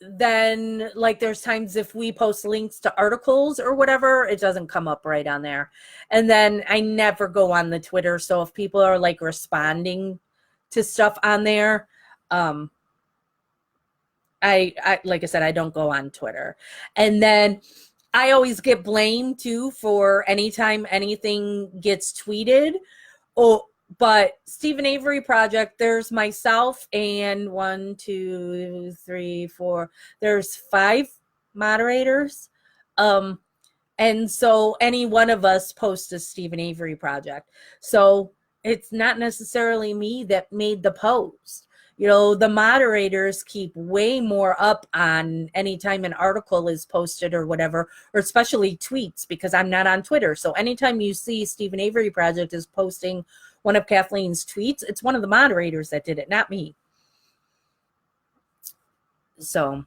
[SPEAKER 1] then like there's times if we post links to articles or whatever, it doesn't come up right on there. And then I never go on the Twitter. So if people are like responding to stuff on there, I like I said, I don't go on Twitter. And then I always get blamed too for anytime anything gets tweeted. But Stephen Avery Project, there's myself and 1, 2, 3, 4. There's 5 moderators. And so any one of us posts a Stephen Avery Project. So it's not necessarily me that made the post. You know, the moderators keep way more up on anytime an article is posted or whatever, or especially tweets, because I'm not on Twitter. So anytime you see Stephen Avery Project is posting one of Kathleen's tweets, it's one of the moderators that did it, not me. So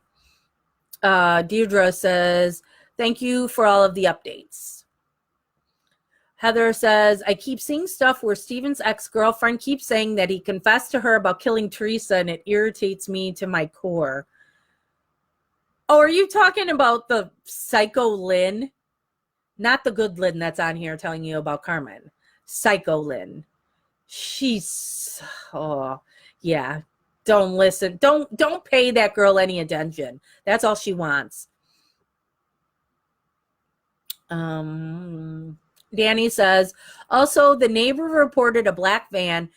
[SPEAKER 1] Deirdre says, thank you for all of the updates. Heather says, I keep seeing stuff where Stephen's ex-girlfriend keeps saying that he confessed to her about killing Teresa, and it irritates me to my core. Oh, are you talking about the Psycho Lynn? Not the good Lynn that's on here telling you about Carmen. Psycho Lynn. She's, oh, yeah. Don't listen. Don't pay that girl any attention. That's all she wants. Danny says, also, the neighbor reported a black van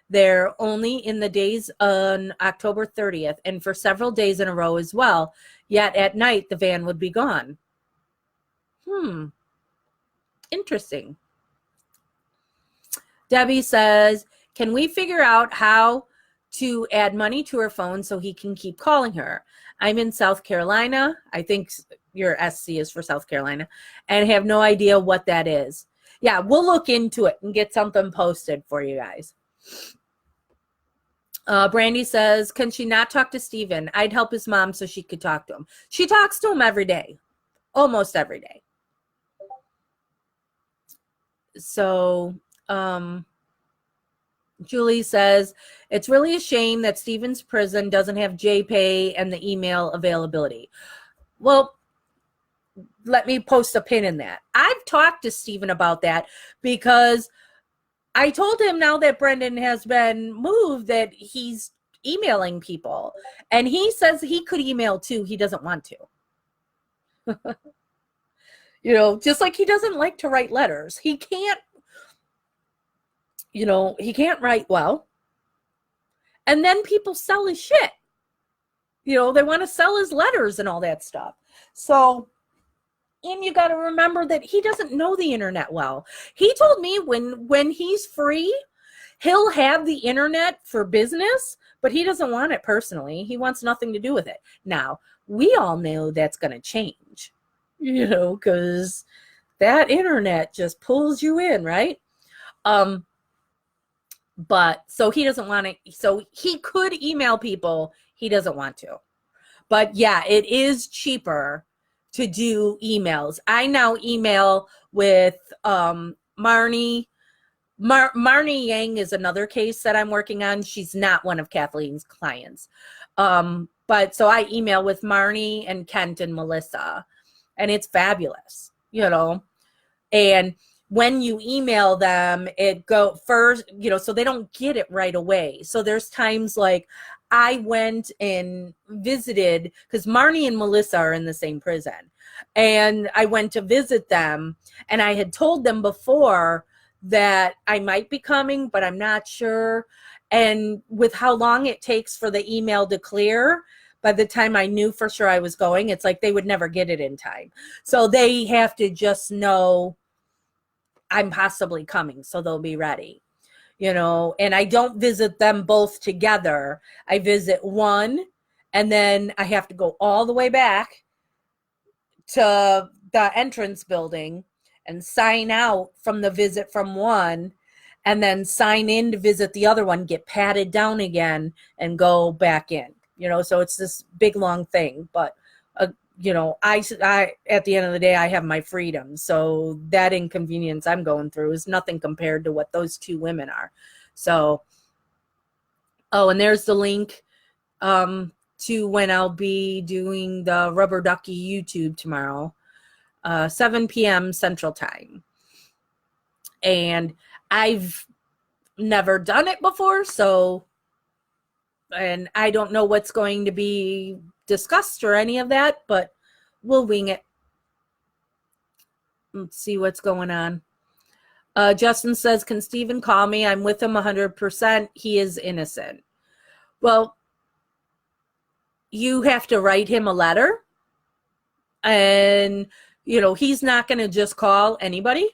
[SPEAKER 1] there only in the days on October 30th and for several days in a row as well. Yet at night, the van would be gone. Interesting. Debbie says, can we figure out how to add money to her phone so he can keep calling her? I'm in South Carolina. I think your SC is for South Carolina, and have no idea what that is. Yeah, we'll look into it and get something posted for you guys. Brandy says, can she not talk to Steven? I'd help his mom so she could talk to him. She talks to him every day, almost every day. So, Julie says, it's really a shame that Steven's prison doesn't have JPay and the email availability. Well, let me post a pin in that. I've talked to Steven about that because I told him now that Brendan has been moved that he's emailing people. And he says he could email too. He doesn't want to. Just like he doesn't like to write letters. He can't, he can't write well. And then people sell his shit. They want to sell his letters and all that stuff. So, and you got to remember that he doesn't know the internet well. He told me when he's free, he'll have the internet for business, but he doesn't want it personally. He wants nothing to do with it. Now, we all know that's going to change, because that internet just pulls you in, right? But so he doesn't want to, so he could email people. He doesn't want to. But yeah, it is cheaper to do emails. I now email with Marnie. Marnie Yang is another case that I'm working on. She's not one of Kathleen's clients. But so I email with Marnie and Kent and Melissa, and it's fabulous, and when you email them, it go first, so they don't get it right away. So there's times like I went and visited, because Marnie and Melissa are in the same prison, and I went to visit them, and I had told them before that I might be coming, but I'm not sure. And with how long it takes for the email to clear, by the time I knew for sure I was going, it's like they would never get it in time. So they have to just know I'm possibly coming, so they'll be ready, and I don't visit them both together. I visit one, and then I have to go all the way back to the entrance building and sign out from the visit from one, and then sign in to visit the other one, get patted down again, and go back in, so it's this big long thing. But I at the end of the day, I have my freedom. So that inconvenience I'm going through is nothing compared to what those two women are. So, and there's the link to when I'll be doing the Rubber Ducky YouTube tomorrow, 7 p.m. Central Time. And I've never done it before, and I don't know what's going to be discussed or any of that, but we'll wing it. Let's see what's going on. Justin says, can Steven call me? I'm with him 100%. He is innocent. Well, you have to write him a letter, and he's not going to just call anybody.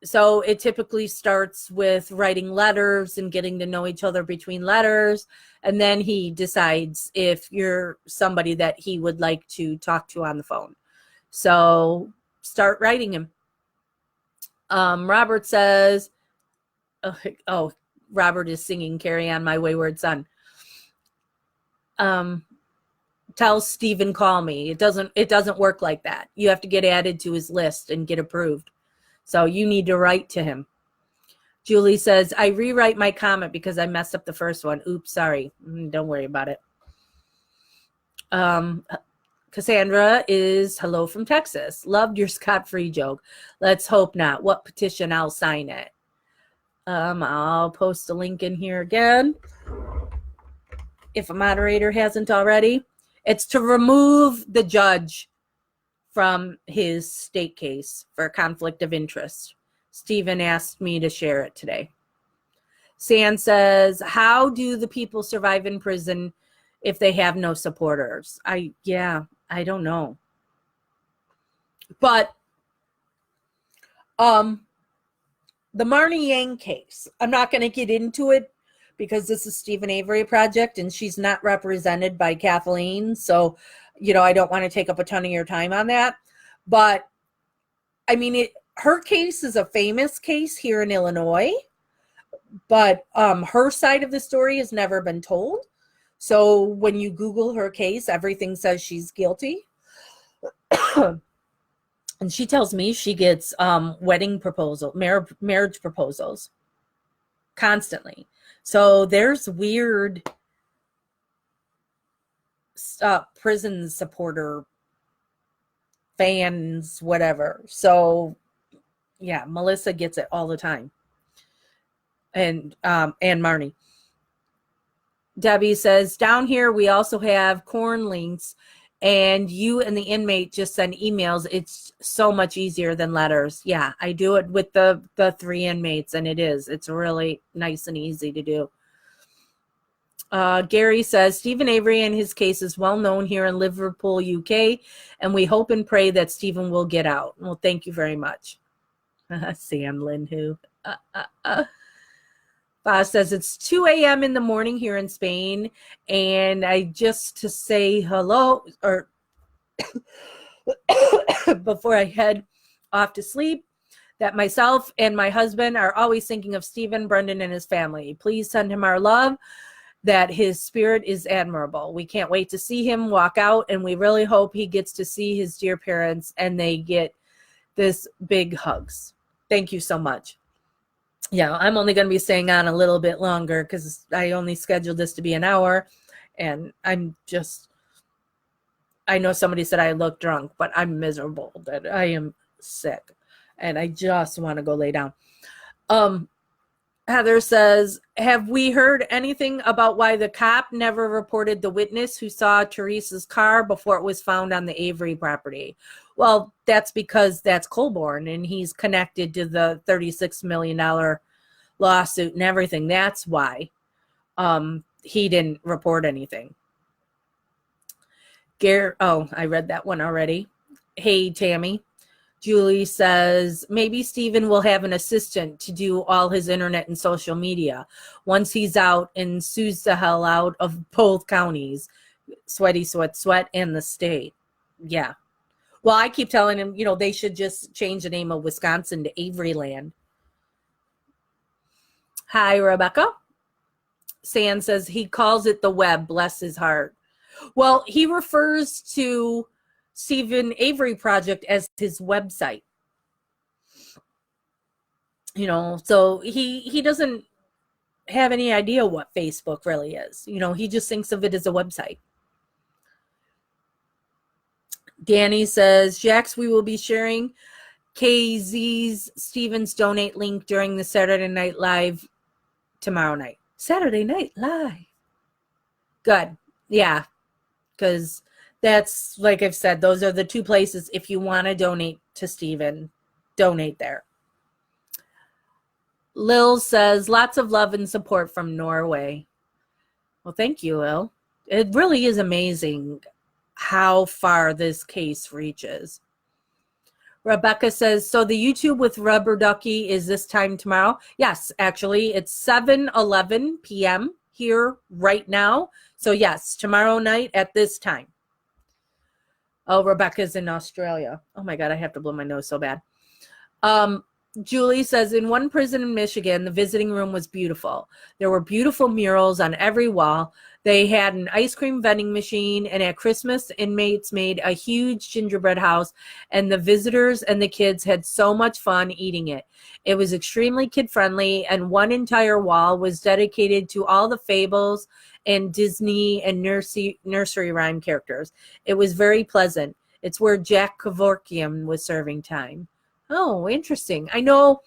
[SPEAKER 1] So it typically starts with writing letters and getting to know each other between letters. And then he decides if you're somebody that he would like to talk to on the phone. So start writing him. Robert says, Robert is singing Carry On My Wayward Son. Tell Steven call me. It doesn't work like that. You have to get added to his list and get approved. So you need to write to him. Julie says, I rewrite my comment because I messed up the first one. Oops, sorry. Don't worry about it. Cassandra is hello from Texas. Loved your scot-free joke. Let's hope not. What petition? I'll sign it. I'll post a link in here again, if a moderator hasn't already. It's to remove the judge from his state case for conflict of interest. Stephen asked me to share it today. San says, how do the people survive in prison if they have no supporters? I don't know. But the Marnie Yang case, I'm not going to get into it because this is Stephen Avery project and she's not represented by Kathleen. So, I don't want to take up a ton of your time on that. But I mean, her case is a famous case here in Illinois, But her side of the story has never been told. So when you Google her case, everything says she's guilty. And she tells me she gets wedding proposal, marriage proposals constantly. So there's weird prison supporter fans, whatever. So yeah, Melissa gets it all the time. And Marnie. Debbie says, down here we also have corn links, and you and the inmate just send emails. It's so much easier than letters. Yeah, I do it with the 3 inmates, and it's really nice and easy to do. Gary says, Stephen Avery and his case is well known here in Liverpool, UK, and we hope and pray that Stephen will get out. Well, thank you very much. Sam Lynn, who? Boss says it's 2 a.m. in the morning here in Spain, and I just to say hello or before I head off to sleep, that myself and my husband are always thinking of Stephen, Brendan, and his family. Please send him our love, that his spirit is admirable. We can't wait to see him walk out, and we really hope he gets to see his dear parents and they get this big hugs. Thank you so much. Yeah, I'm only going to be staying on a little bit longer because I only scheduled this to be an hour, and I know somebody said I look drunk, but I'm miserable, that I am sick, and I just want to go lay down. Heather says, have we heard anything about why the cop never reported the witness who saw Teresa's car before it was found on the Avery property? Well, that's because that's Colborne, and he's connected to the $36 million lawsuit and everything. That's why he didn't report anything. I read that one already. Hey, Tammy. Julie says, maybe Stephen will have an assistant to do all his internet and social media once he's out and sues the hell out of both counties, Sweaty Sweat, and the state. Yeah. Well, I keep telling him, they should just change the name of Wisconsin to Averyland. Hi, Rebecca. Sand says he calls it the web, bless his heart. Well, he refers to Stephen Avery Project as his website. So he doesn't have any idea what Facebook really is. He just thinks of it as a website. Danny says, Jax, we will be sharing KZ's Stevens donate link during the Saturday Night Live tomorrow night. Saturday Night Live. Good. Yeah. Because that's, like I've said, those are the 2 places. If you want to donate to Stephen, donate there. Lil says, lots of love and support from Norway. Well, thank you, Lil. It really is amazing how far this case reaches. Rebecca says, so the YouTube with Rubber Ducky is this time tomorrow? Yes, actually, it's 7:11 p.m. here right now. So yes, tomorrow night at this time. Oh, Rebecca's in Australia. Oh my God, I have to blow my nose so bad. Julie says, in one prison in Michigan, the visiting room was beautiful. There were beautiful murals on every wall. They had an ice cream vending machine, and at Christmas, inmates made a huge gingerbread house, and the visitors and the kids had so much fun eating it. It was extremely kid-friendly, and one entire wall was dedicated to all the fables and Disney and nursery rhyme characters. It was very pleasant. It's where Jack Kevorkian was serving time. Oh, interesting. I know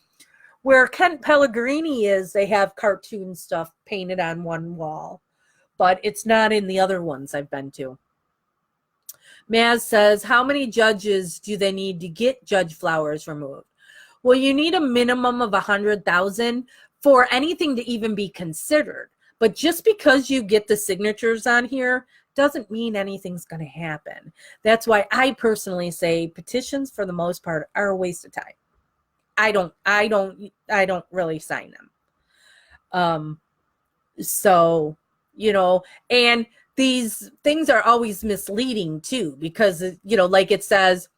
[SPEAKER 1] where Kent Pellegrini is, they have cartoon stuff painted on one wall, but it's not in the other ones I've been to. Maz says, how many judges do they need to get Judge Flowers removed? Well, you need a minimum of 100,000 for anything to even be considered. But just because you get the signatures on here doesn't mean anything's going to happen. That's why I personally say petitions for the most part are a waste of time. I don't really sign them. So, and these things are always misleading too, because, like it says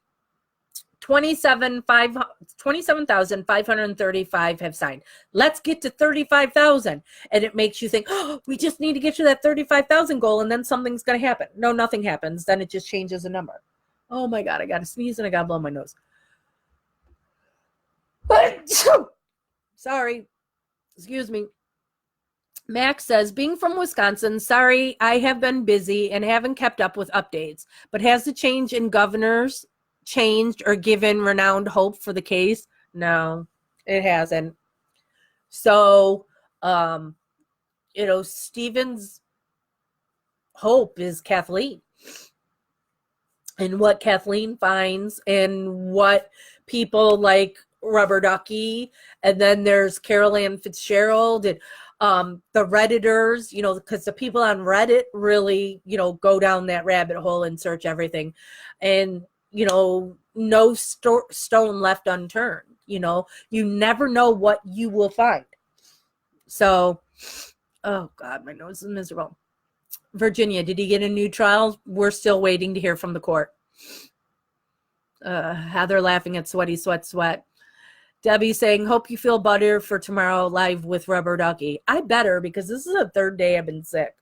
[SPEAKER 1] 27,535 have signed. Let's get to 35,000. And it makes you think, oh, we just need to get to that 35,000 goal and then something's going to happen. No, nothing happens. Then it just changes a number. Oh my God, I got to sneeze and I got to blow my nose. Sorry. Excuse me. Max says, being from Wisconsin, sorry, I have been busy and haven't kept up with updates, but has the change in governors changed or given renowned hope for the case? No, it hasn't. So, Stephen's hope is Kathleen. And what Kathleen finds and what people like Rubber Ducky, and then there's Carol Ann Fitzgerald and the Redditors, because the people on Reddit really, go down that rabbit hole and search everything. And, no stone left unturned. You never know what you will find. So, oh God, my nose is miserable. Virginia, did he get a new trial? We're still waiting to hear from the court. Heather laughing at Sweaty Sweat Sweat. Debbie saying, hope you feel better for tomorrow live with Rubber Ducky. I better, because this is the third day I've been sick.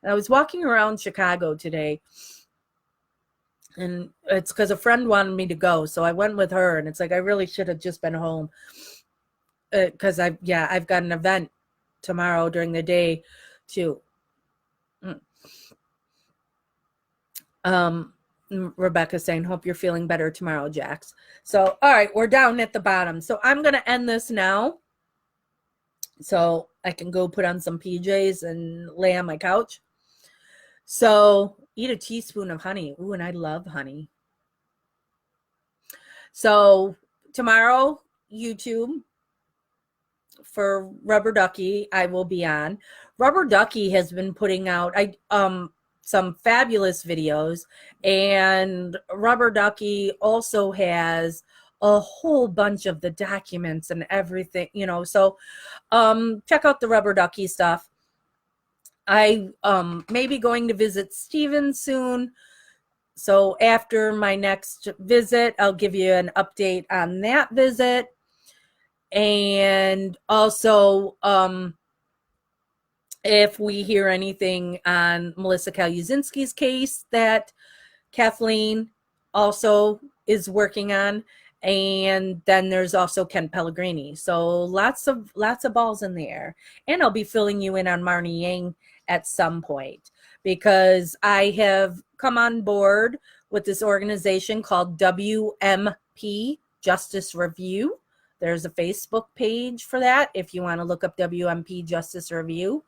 [SPEAKER 1] And I was walking around Chicago today, and it's because a friend wanted me to go, so I went with her, and it's like I really should have just been home, because I've got an event tomorrow during the day too. Rebecca saying, hope you're feeling better tomorrow, Jax. So, all right, we're down at the bottom. So I'm going to end this now so I can go put on some PJs and lay on my couch. So eat a teaspoon of honey. Ooh, and I love honey. So tomorrow, YouTube for Rubber Ducky, I will be on. Rubber Ducky has been putting out some fabulous videos, and Rubber Ducky also has a whole bunch of the documents and everything, so check out the Rubber Ducky stuff. I may be going to visit Stephen soon, so after my next visit I'll give you an update on that visit. And also if we hear anything on Melissa Kaluzinski's case that Kathleen also is working on. And then there's also Ken Pellegrini. So lots of balls in the air. And I'll be filling you in on Marnie Yang at some point, because I have come on board with this organization called WMP Justice Review. There's a Facebook page for that if you want to look up WMP Justice Review.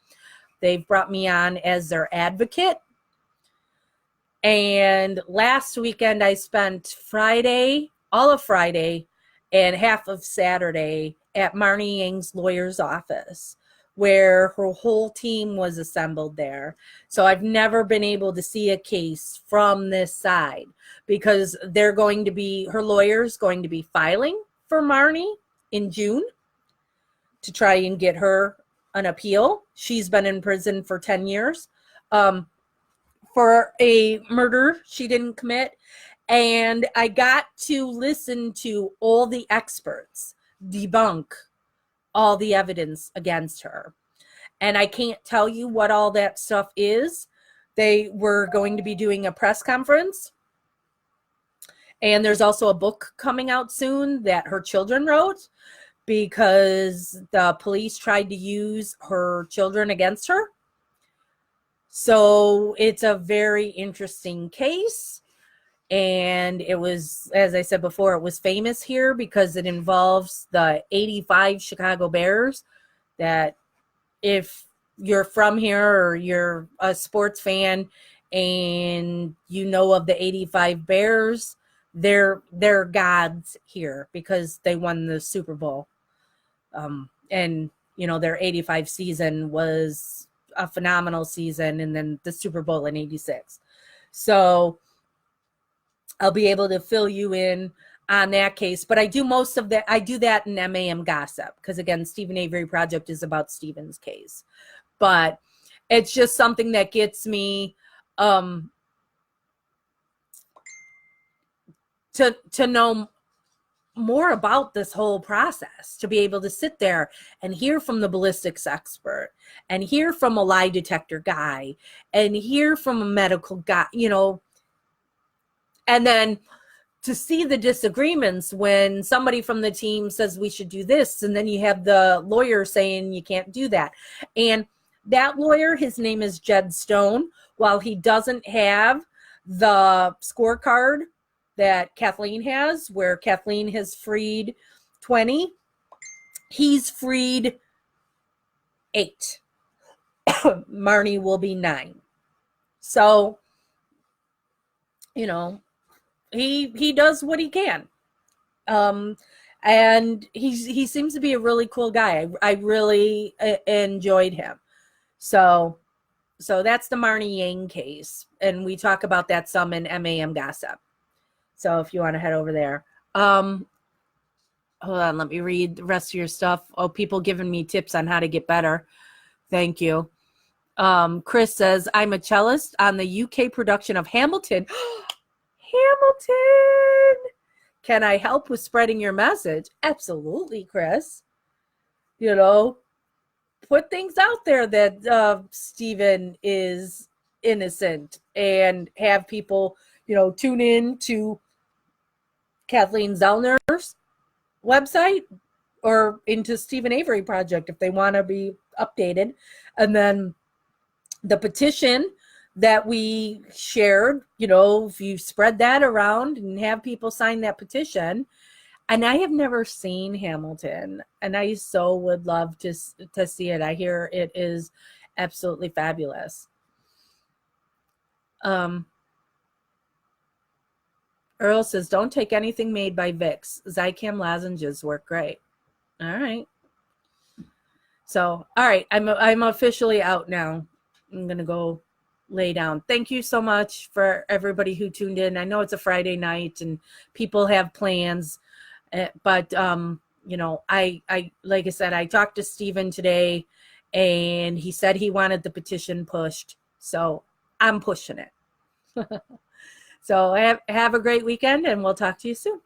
[SPEAKER 1] They've brought me on as their advocate. And last weekend I spent all of Friday and half of Saturday at Marnie Yang's lawyer's office, where her whole team was assembled there. So I've never been able to see a case from this side, because her lawyer's going to be filing for Marnie in June to try and get her an appeal. She's been in prison for 10 years for a murder she didn't commit. And I got to listen to all the experts debunk all the evidence against her. And I can't tell you what all that stuff is. They were going to be doing a press conference. And there's also a book coming out soon that her children wrote, because the police tried to use her children against her. So it's a very interesting case. And it was, as I said before, it was famous here because it involves the 85 Chicago Bears. That if you're from here or you're a sports fan and you know of the 85 Bears, they're gods here because they won the Super Bowl. And their 85 season was a phenomenal season, and then the Super Bowl in 86. So I'll be able to fill you in on that case, but I do most of that. I do that in MAM Gossip, because again, Stephen Avery Project is about Stephen's case, but it's just something that gets me to know more about this whole process, to be able to sit there and hear from the ballistics expert and hear from a lie detector guy and hear from a medical guy, and then to see the disagreements when somebody from the team says we should do this, and then you have the lawyer saying you can't do that. And that lawyer, his name is Jed Stone. While he doesn't have the scorecard that Kathleen has, where Kathleen has freed 20, he's freed 8. Marnie will be 9. So, he does what he can. And he seems to be a really cool guy. I really enjoyed him. So that's the Marnie Yang case. And we talk about that some in MAM Gossip. So if you want to head over there. Hold on, let me read the rest of your stuff. Oh, people giving me tips on how to get better. Thank you. Chris says, I'm a cellist on the UK production of Hamilton. Hamilton! Can I help with spreading your message? Absolutely, Chris. Put things out there that Stephen is innocent, and have people, tune in to Kathleen Zellner's website or into Stephen Avery Project if they want to be updated. And then the petition that we shared, if you spread that around and have people sign that petition. And I have never seen Hamilton, and I so would love to see it. I hear it is absolutely fabulous. Earl says, don't take anything made by Vicks. Zicam lozenges work great. All right. So, all right, I'm officially out now. I'm going to go lay down. Thank you so much for everybody who tuned in. I know it's a Friday night and people have plans, but I like I said, I talked to Stephen today, and he said he wanted the petition pushed, so I'm pushing it. So have a great weekend, and we'll talk to you soon.